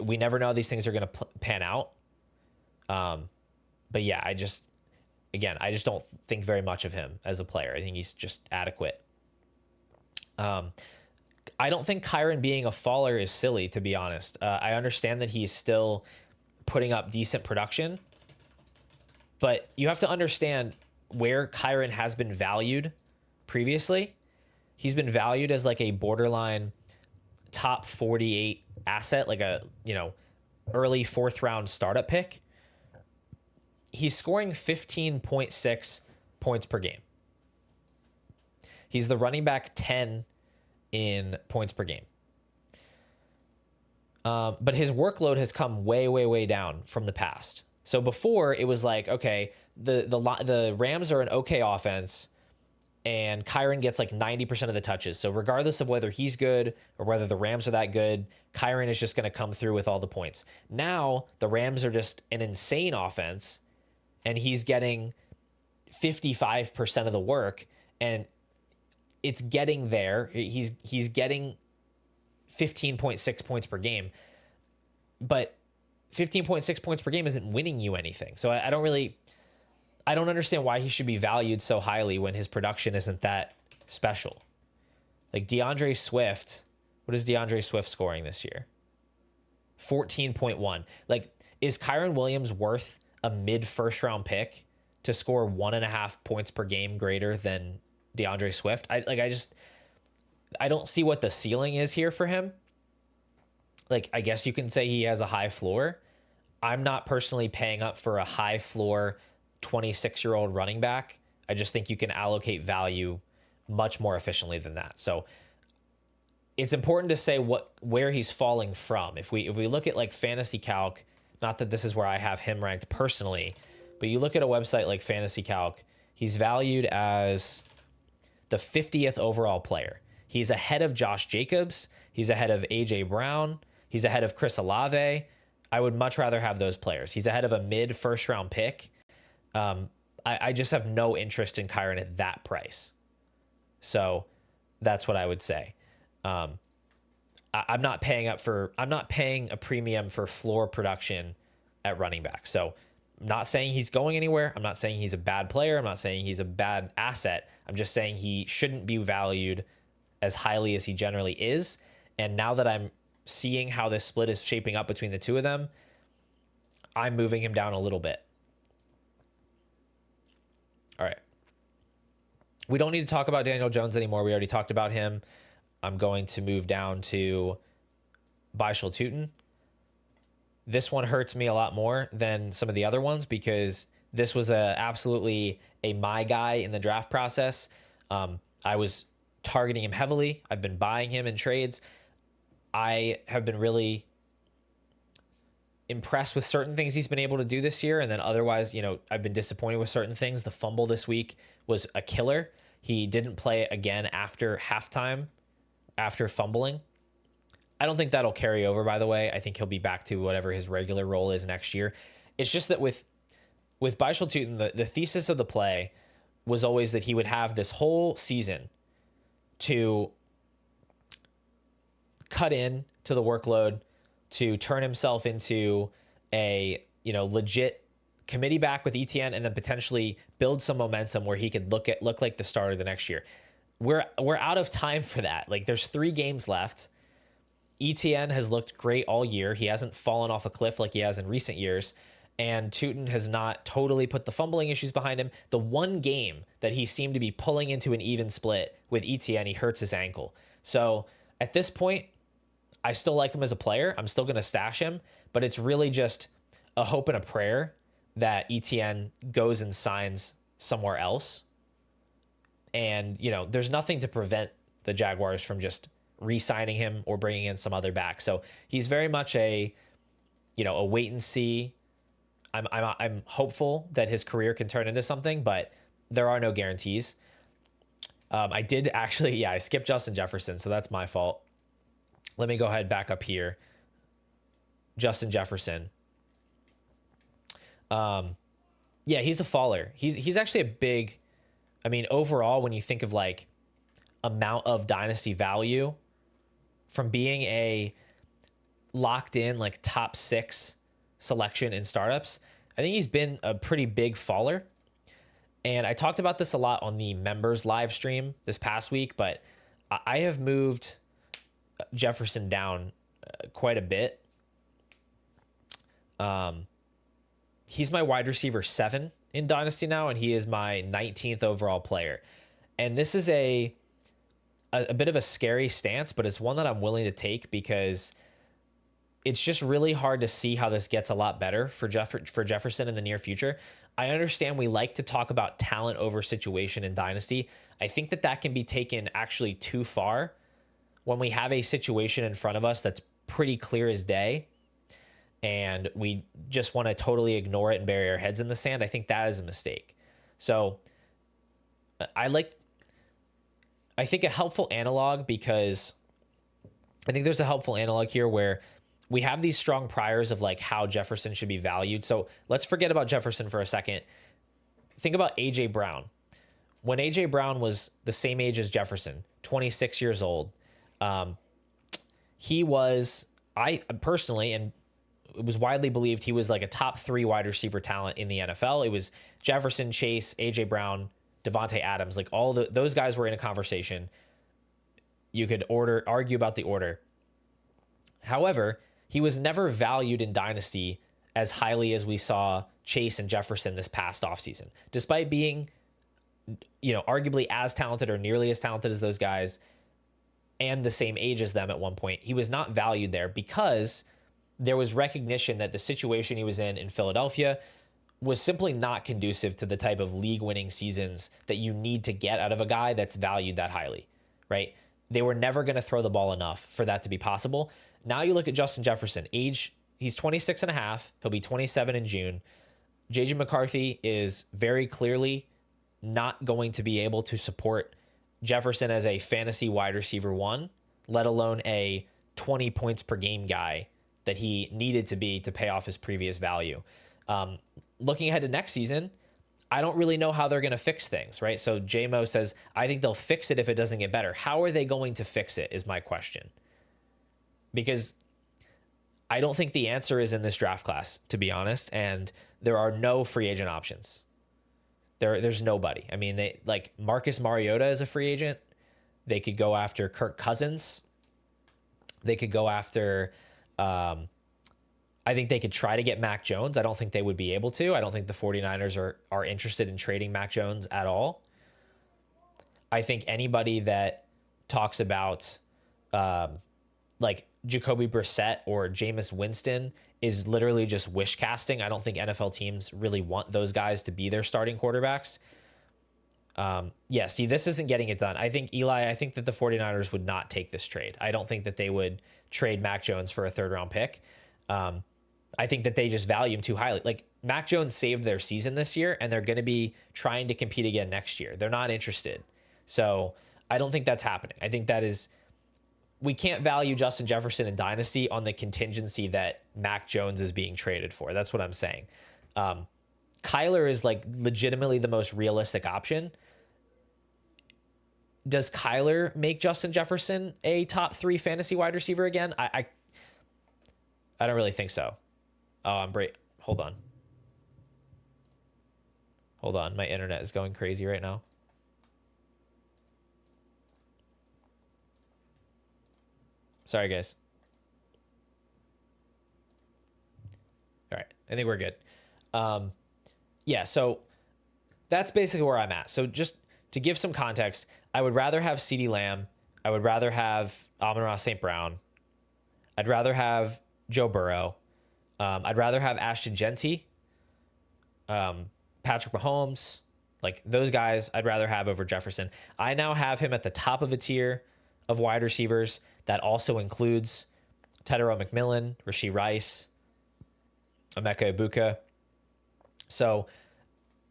S1: We never know how these things are going to pan out. But yeah, I just don't think very much of him as a player. I think he's just adequate. I don't think Kyren being a faller is silly, to be honest. I understand that he's still putting up decent production, but you have to understand where Kyren has been valued previously. He's been valued as like a borderline top 48 asset, like a, early 4th round startup pick. He's scoring 15.6 points per game. He's the running back 10 in points per game. But his workload has come way, way, way down from the past. So before it was like, okay, the Rams are an okay offense, and Kyren gets like 90% of the touches. So regardless of whether he's good or whether the Rams are that good, Kyren is just going to come through with all the points. Now the Rams are just an insane offense, and he's getting 55% of the work, and it's getting there. He's getting 15.6 points per game, but 15.6 points per game isn't winning you anything. So I don't understand why he should be valued so highly when his production isn't that special. Like DeAndre Swift, what is DeAndre Swift scoring this year? 14.1. Like, is Kyren Williams worth a mid 1st round pick to score 1.5 points per game greater than DeAndre Swift? I don't see what the ceiling is here for him. Like, I guess you can say he has a high floor. I'm not personally paying up for a high floor 26-year-old running back. I just think you can allocate value much more efficiently than that. So it's important to say where he's falling from. If we look at like Fantasy Calc, not that this is where I have him ranked personally, but you look at a website like Fantasy Calc, he's valued as the 50th overall player. He's ahead of Josh Jacobs. He's ahead of AJ Brown. He's ahead of Chris Olave. I would much rather have those players. He's ahead of a mid first round pick. I just have no interest in Kyren at that price. So that's what I would say. I'm not paying a premium for floor production at running back. So I'm not saying he's going anywhere. I'm not saying he's a bad player. I'm not saying he's a bad asset. I'm just saying he shouldn't be valued as highly as he generally is. And now that I'm seeing how this split is shaping up between the two of them, I'm moving him down a little bit. All right. We don't need to talk about Daniel Jones anymore. We already talked about him. I'm going to move down to Baishal Tutin. This one hurts me a lot more than some of the other ones because this was absolutely a my guy in the draft process. I was targeting him heavily. I've been buying him in trades. I have been really impressed with certain things he's been able to do this year. And then otherwise, I've been disappointed with certain things. The fumble this week was a killer. He didn't play again after halftime, after fumbling. I don't think that'll carry over, by the way. I think he'll be back to whatever his regular role is next year. It's just that with Baishal Tutin, the thesis of the play was always that he would have this whole season to cut in to the workload, to turn himself into a legit committee back with ETN, and then potentially build some momentum where he could look like the starter the next year. We're out of time for that. Like, there's 3 games left. ETN has looked great all year. He hasn't fallen off a cliff like he has in recent years. And Tutin has not totally put the fumbling issues behind him. The one game that he seemed to be pulling into an even split with ETN, he hurts his ankle. So at this point, I still like him as a player. I'm still going to stash him, but it's really just a hope and a prayer that ETN goes and signs somewhere else. And, there's nothing to prevent the Jaguars from just re-signing him or bringing in some other back. So he's very much a wait and see. I'm hopeful that his career can turn into something, but there are no guarantees. I did actually, I skipped Justin Jefferson, so that's my fault. Let me go ahead back up here. Justin Jefferson. He's a faller. He's actually a big, overall, when you think of like amount of dynasty value from being a locked in like top 6 selection in startups, I think he's been a pretty big faller. And I talked about this a lot on the members live stream this past week, but I have moved Jefferson down quite a bit. He's my wide receiver 7 in Dynasty now, and he is my 19th overall player. And this is a bit of a scary stance, but it's one that I'm willing to take because it's just really hard to see how this gets a lot better for Jefferson in the near future. I understand we like to talk about talent over situation in Dynasty. I think that can be taken actually too far when we have a situation in front of us that's pretty clear as day and we just want to totally ignore it and bury our heads in the sand. I think that is a mistake. So I think a helpful analog, because I think there's a helpful analog here where we have these strong priors of like how Jefferson should be valued. So let's forget about Jefferson for a second. Think about AJ Brown. When AJ Brown was the same age as Jefferson, 26 years old, he was, I personally, and it was widely believed he was like a top 3 wide receiver talent in the NFL. It was Jefferson, Chase, AJ Brown, Devontae Adams, like those guys were in a conversation. You could argue about the order. However, he was never valued in Dynasty as highly as we saw Chase and Jefferson this past offseason. Despite being, arguably as talented or nearly as talented as those guys and the same age as them at one point, he was not valued there because there was recognition that the situation he was in Philadelphia was simply not conducive to the type of league-winning seasons that you need to get out of a guy that's valued that highly, right? They were never going to throw the ball enough for that to be possible. Now you look at Justin Jefferson, age, he's 26 and a half. He'll be 27 in June. JJ McCarthy is very clearly not going to be able to support Jefferson as a fantasy wide receiver one, let alone a 20 points per game guy that he needed to be to pay off his previous value. Looking ahead to next season, I don't really know how they're going to fix things, right? So JMO says, I think they'll fix it if it doesn't get better. How are they going to fix it is my question. Because I don't think the answer is in this draft class, to be honest. And there are no free agent options. There's nobody. I mean, they like Marcus Mariota is a free agent. They could go after Kirk Cousins. They could go after, I think they could try to get Mac Jones. I don't think they would be able to. I don't think the 49ers are interested in trading Mac Jones at all. I think anybody that talks about like Jacoby Brissett or Jameis Winston is literally just wish casting. I don't think NFL teams really want those guys to be their starting quarterbacks. Yeah, see, this isn't getting it done. I think I think that the 49ers would not take this trade. I don't think that they would trade Mac Jones for a third-round pick. I think that they just value him too highly. Like, Mac Jones saved their season this year, and they're going to be trying to compete again next year. They're not interested. So I don't think that's happening. I think that is... We can't value Justin Jefferson in Dynasty on the contingency that Mac Jones is being traded for. That's what I'm saying. Kyler is like legitimately the most realistic option. Does Kyler make Justin Jefferson a top 3 fantasy wide receiver again? I don't really think so. Oh, I'm great. Hold on. My internet is going crazy right now. Sorry, guys. All right. I think we're good. Yeah, so that's basically where I'm at. So just to give some context, I would rather have CeeDee Lamb. I would rather have Amon-Ra St. Brown. I'd rather have Joe Burrow. I'd rather have Ashton Genty, Patrick Mahomes. Like, those guys I'd rather have over Jefferson. I now have him at the top of a tier of wide receivers. That also includes Tedero McMillan, Rashee Rice, Emeka Ibuka. So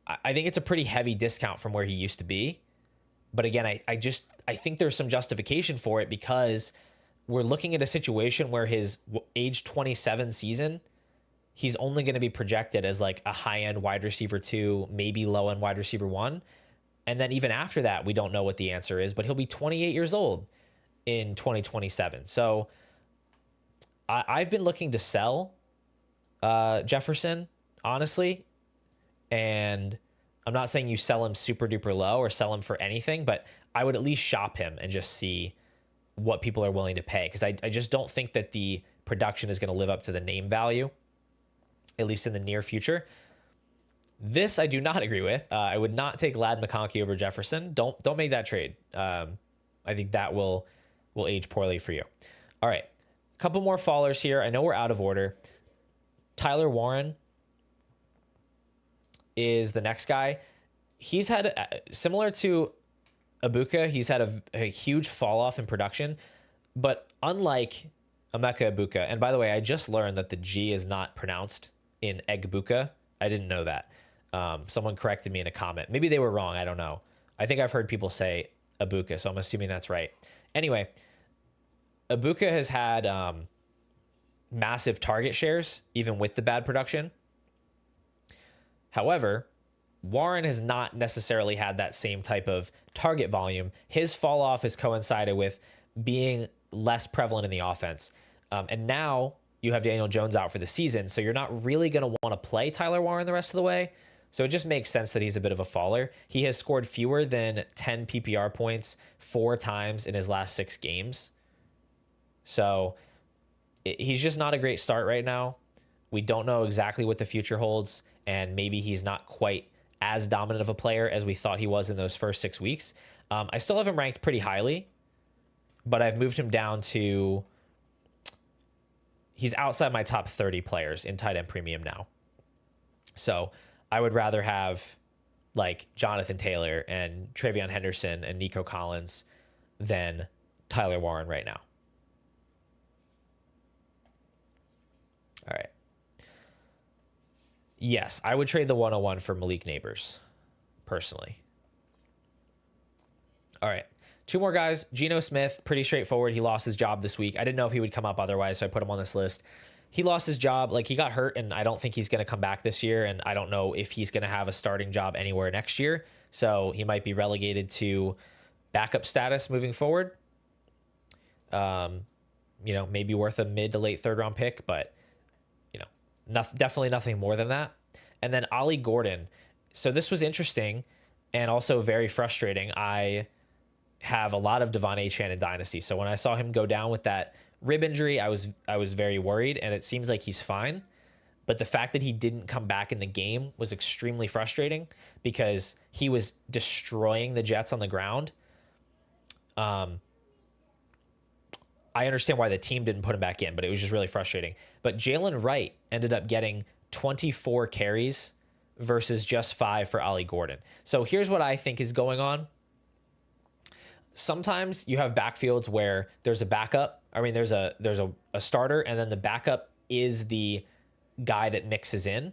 S1: I think it's a pretty heavy discount from where he used to be. But again, I think there's some justification for it because we're looking at a situation where his age 27 season, he's only going to be projected as like a high-end wide receiver 2, maybe low-end wide receiver 1. And then even after that, we don't know what the answer is, but he'll be 28 years old in 2027. So I've been looking to sell Jefferson, honestly. And I'm not saying you sell him super duper low or sell him for anything, but I would at least shop him and just see what people are willing to pay. Because I just don't think that the production is going to live up to the name value, at least in the near future. This I do not agree with. I would not take Ladd McConkey over Jefferson. Don't make that trade. I think that will age poorly for you. All right, a couple more fallers here. I know we're out of order. Tyler Warren is the next guy. He's had, similar to Ibuka, he's had a huge fall off in production, but unlike Emeka Ibuka, and by the way, I just learned that the G is not pronounced in Egbuka. I didn't know that. Someone corrected me in a comment. Maybe they were wrong. I don't know. I think I've heard people say Ibuka, so I'm assuming that's right. Anyway, Ibuka has had massive target shares, even with the bad production. However, Warren has not necessarily had that same type of target volume. His fall off has coincided with being less prevalent in the offense. And now you have Daniel Jones out for the season, so you're not really going to want to play Tyler Warren the rest of the way. So it just makes sense that he's a bit of a faller. He has scored fewer than 10 PPR points 4 times in his last 6 games. So he's just not a great start right now. We don't know exactly what the future holds, and maybe he's not quite as dominant of a player as we thought he was in those first 6 weeks. I still have him ranked pretty highly, but I've moved him down to... He's outside my top 30 players in tight end premium now. So I would rather have like Jonathan Taylor and Travion Henderson and Nico Collins than Tyler Warren right now. All right. Yes, I would trade the 101 for Malik Neighbors, personally. All right. Two more guys. Geno Smith, pretty straightforward. He lost his job this week. I didn't know if he would come up otherwise, so I put him on this list. He lost his job. Like, he got hurt, and I don't think he's going to come back this year, and I don't know if he's going to have a starting job anywhere next year. So he might be relegated to backup status moving forward. Maybe worth a mid to late third round pick, but definitely nothing more than that. And then Ollie Gordon. So this was interesting and also very frustrating. I have a lot of Devon Achane in Dynasty. So when I saw him go down with that rib injury, I was very worried, and it seems like he's fine. But the fact that he didn't come back in the game was extremely frustrating because he was destroying the Jets on the ground. I understand why the team didn't put him back in, but it was just really frustrating. But Jalen Wright ended up getting 24 carries versus just 5 for Ollie Gordon. So here's what I think is going on. Sometimes you have backfields where there's a backup. I mean, there's a starter, and then the backup is the guy that mixes in.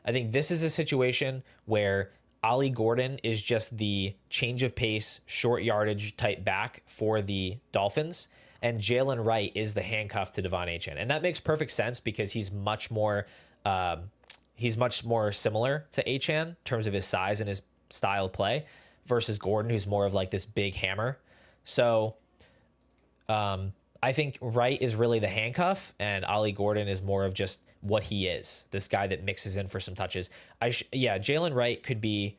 S1: I think this is a situation where Ollie Gordon is just the change of pace, short yardage type back for the Dolphins, and Jalen Wright is the handcuff to Devon Achane. And that makes perfect sense because he's much more similar to Achane in terms of his size and his style of play versus Gordon, who's more of like this big hammer. So I think Wright is really the handcuff, and Ollie Gordon is more of just what he is, this guy that mixes in for some touches. Jalen Wright could be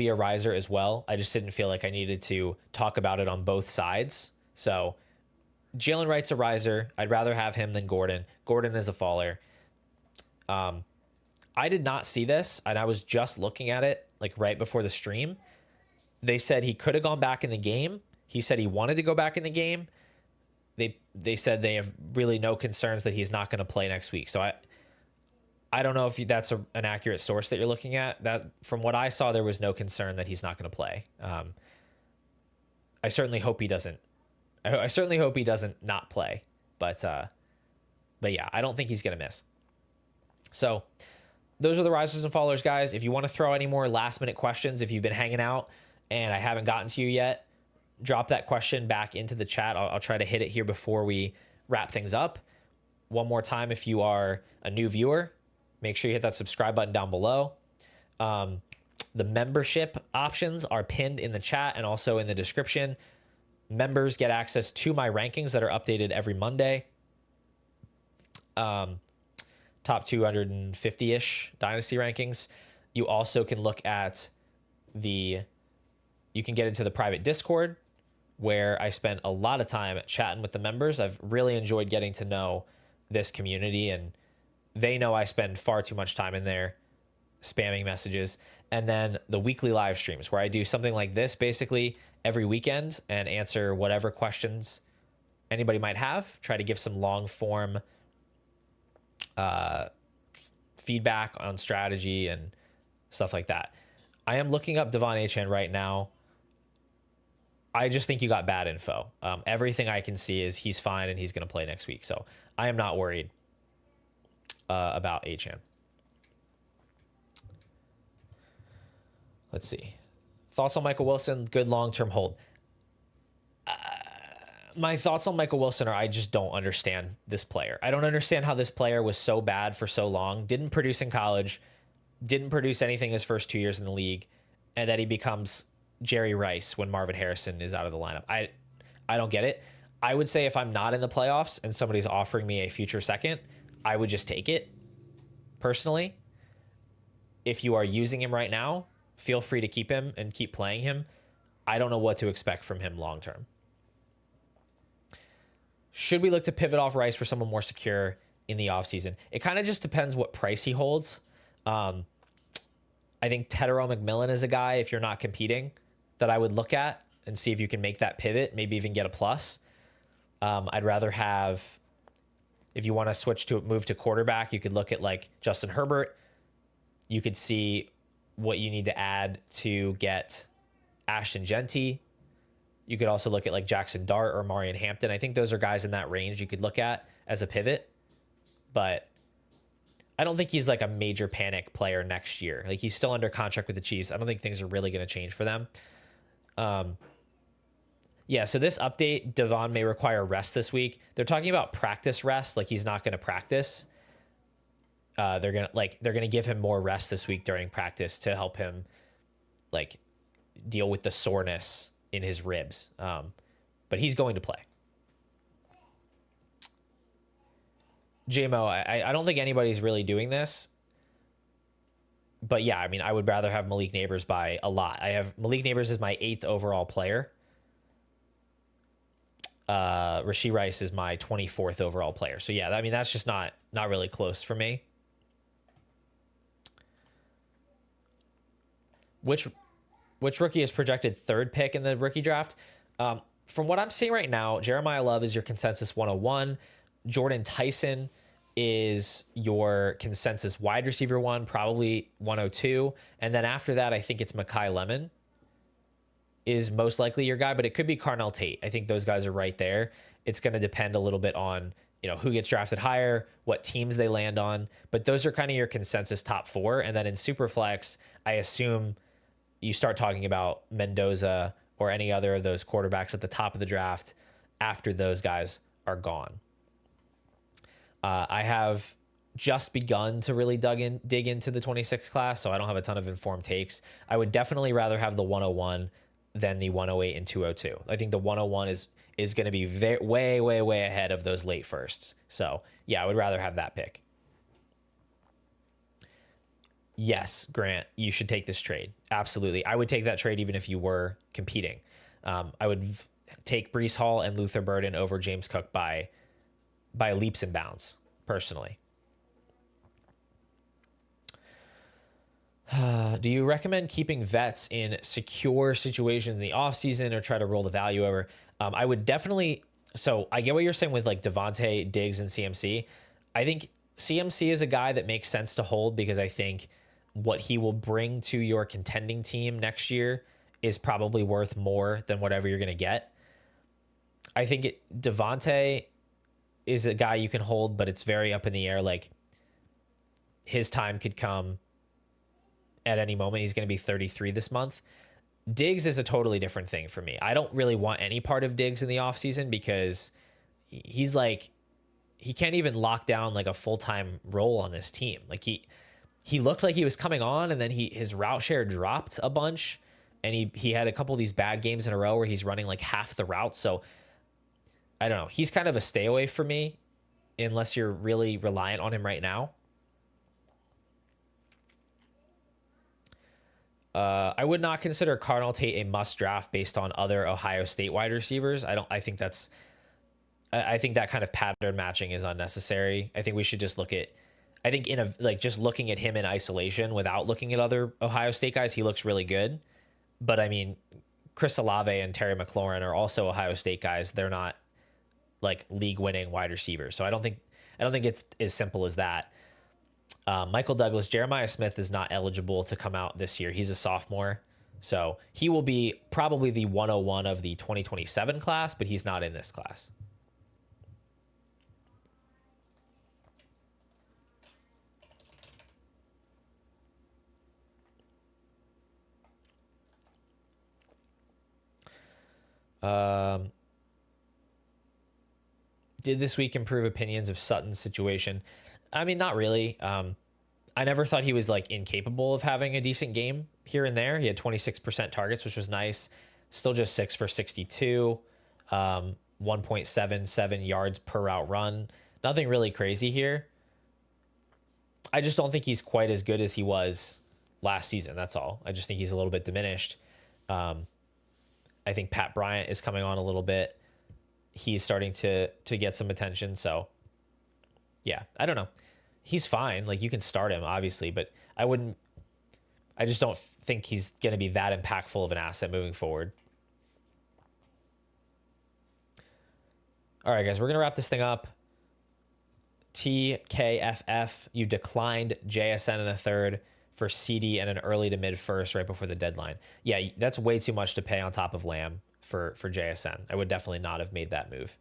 S1: a riser as well. I just didn't feel like I needed to talk about it on both sides. So Jalen Wright's a riser. I'd rather have him than Gordon. Gordon is a faller. I did not see this, and I was just looking at it like right before the stream. They said he could have gone back in the game. He said he wanted to go back in the game. They said they have really no concerns that he's not going to play next week. So I don't know if that's an accurate source that you're looking at. That from what I saw, there was no concern that he's not going to play. I certainly hope he doesn't. I certainly hope he doesn't not play. But yeah, I don't think he's going to miss. So those are the risers and fallers, guys. If you want to throw any more last minute questions, if you've been hanging out and I haven't gotten to you yet, drop that question back into the chat. I'll try to hit it here before we wrap things up. One more time, if you are a new viewer, make sure you hit that subscribe button down below. The membership options are pinned in the chat and also in the description. Members get access to my rankings that are updated every Monday. Top 250-ish Dynasty rankings. You also can look at you can get into the private Discord where I spent a lot of time chatting with the members. I've really enjoyed getting to know this community, and they know I spend far too much time in there spamming messages. And then the weekly live streams where I do something like this basically every weekend and answer whatever questions anybody might have, try to give some long form feedback on strategy and stuff like that. I am looking up Devon Achane right now. I just think you got bad info. Everything I can see is he's fine and he's going to play next week. So I am not worried about Achane. Let's see. Thoughts on Michael Wilson? Good long-term hold. My thoughts on Michael Wilson are I just don't understand this player. I don't understand how this player was so bad for so long, didn't produce in college, didn't produce anything his first 2 years in the league, and that he becomes Jerry Rice when Marvin Harrison is out of the lineup. I don't get it. I would say if I'm not in the playoffs and somebody's offering me a future second, I would just take it personally. If you are using him right now, feel free to keep him and keep playing him. I don't know what to expect from him long term. Should we look to pivot off Rice for someone more secure in the offseason? It kind of just depends what price he holds. I think Tedero McMillan is a guy, if you're not competing, that I would look at and see if you can make that pivot, maybe even get a plus. I'd rather have, if you want to move to quarterback, you could look at like Justin Herbert. You could see what you need to add to get Ashton Genty. You could also look at like Jackson Dart or Marion Hampton. I think those are guys in that range you could look at as a pivot, but I don't think he's like a major panic player next year. Like he's still under contract with the Chiefs. I don't think things are really going to change for them. Yeah, so this update, Devon may require rest this week. They're talking about practice rest, like he's not going to practice. They're gonna give him more rest this week during practice to help him like deal with the soreness in his ribs. But he's going to play. JMO, I don't think anybody's really doing this. But yeah, I mean, I would rather have Malik Neighbors by a lot. I have Malik Neighbors as my 8th overall player. Rashee Rice is my 24th overall player. So yeah, I mean, that's just not really close for me. Which rookie is projected 3rd pick in the rookie draft? From what I'm seeing right now, Jeremiah Love is your consensus 101. Jordan Tyson is your consensus wide receiver 1, probably 102. And then after that, I think it's Mekhi Lemon is most likely your guy, but it could be Carnell Tate. I think those guys are right there. It's going to depend a little bit on, who gets drafted higher, what teams they land on, but those are kind of your consensus top 4. And then in Superflex, I assume you start talking about Mendoza or any other of those quarterbacks at the top of the draft after those guys are gone. I have just begun to really dig into the 26 class, so I don't have a ton of informed takes. I would definitely rather have the 101 than the 108 and 202. I think the 101 is going to be way ahead of those late firsts. So yeah, I would rather have that pick. Yes, Grant, you should take this trade. Absolutely. I would take that trade even if you were competing. I would take Breece Hall and Luther Burden over James Cook by leaps and bounds, personally. Do you recommend keeping vets in secure situations in the offseason or try to roll the value over? I would definitely. So I get what you're saying with like Devontae, Diggs, and CMC. I think CMC is a guy that makes sense to hold because I think what he will bring to your contending team next year is probably worth more than whatever you're going to get. I think Devontae is a guy you can hold, but it's very up in the air. Like his time could come at any moment. He's going to be 33 this month. Diggs is a totally different thing for me. I don't really want any part of Diggs in the offseason because he's like, he can't even lock down like a full-time role on this team. Like he looked like he was coming on and then his route share dropped a bunch and he had a couple of these bad games in a row where he's running like half the routes. So I don't know. He's kind of a stay away for me unless you're really reliant on him right now. I would not consider Carnell Tate a must draft based on other Ohio State wide receivers. I think that kind of pattern matching is unnecessary. I think we should just look at, I think just looking at him in isolation without looking at other Ohio State guys, he looks really good. But I mean, Chris Olave and Terry McLaurin are also Ohio State guys. They're not like league winning wide receivers. So I don't think it's as simple as that. Michael Douglas, Jeremiah Smith is not eligible to come out this year. He's a sophomore. So he will be probably the 101 of the 2027 class, but he's not in this class. Did this week improve opinions of Sutton's situation? I mean, not really. I never thought he was like incapable of having a decent game here and there. He had 26% targets, which was nice. Still just 6 for 62, 1.77 yards per route run. Nothing really crazy here. I just don't think he's quite as good as he was last season. That's all. I just think he's a little bit diminished. I think Pat Bryant is coming on a little bit. He's starting to get some attention. So yeah, I don't know. He's fine. Like you can start him obviously, but I just don't think he's going to be that impactful of an asset moving forward. All right, guys, we're going to wrap this thing up. TKFF, you declined JSN in the third for CD and an early to mid first right before the deadline. Yeah, that's way too much to pay on top of Lamb for JSN. I would definitely not have made that move.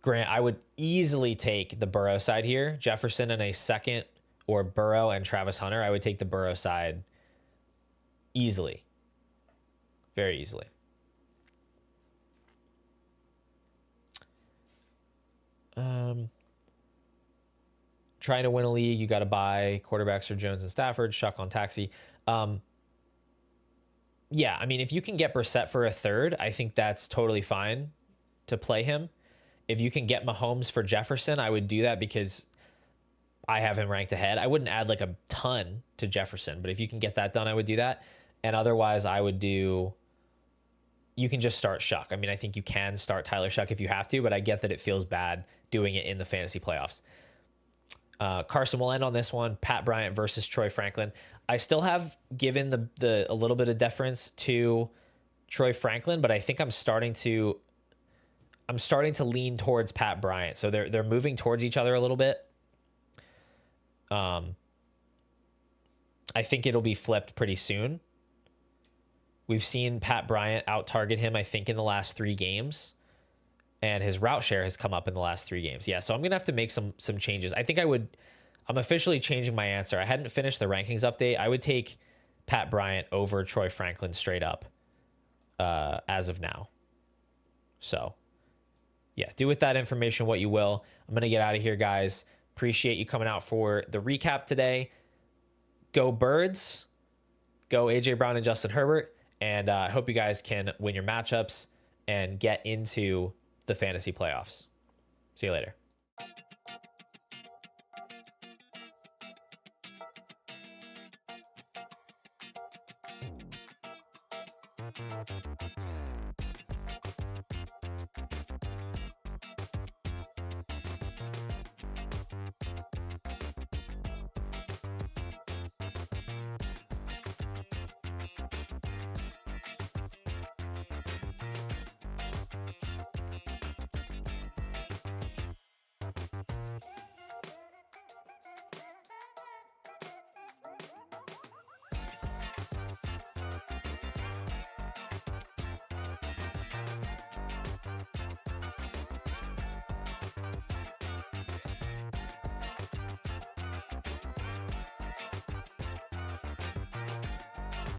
S1: Grant, I would easily take the Burrow side here. Jefferson in a second, or Burrow and Travis Hunter. I would take the Burrow side easily. Very easily. Trying to win a league, you got to buy quarterbacks for Jones and Stafford, shuck on taxi. Yeah, I mean, if you can get Brissett for a third, I think that's totally fine to play him. If you can get Mahomes for Jefferson, I would do that because I have him ranked ahead. I wouldn't add like a ton to Jefferson, but if you can get that done, I would do that. And otherwise, I would do... You can just start Shuck. I mean, I think you can start Tyler Shuck if you have to, but I get that it feels bad doing it in the fantasy playoffs. Carson, will end on this one. Pat Bryant versus Troy Franklin. I still have given the a little bit of deference to Troy Franklin, but I think I'm starting to lean towards Pat Bryant. So they're moving towards each other a little bit. I think it'll be flipped pretty soon. We've seen Pat Bryant out-target him, I think, in the last 3 games. And his route share has come up in the last 3 games. Yeah, so I'm going to have to make some changes. I think I'm officially changing my answer. I hadn't finished the rankings update. I would take Pat Bryant over Troy Franklin straight up as of now. So, yeah, do with that information what you will. I'm going to get out of here, guys. Appreciate you coming out for the recap today. Go Birds. Go AJ Brown and Justin Herbert. And I hope you guys can win your matchups and get into the fantasy playoffs. See you later.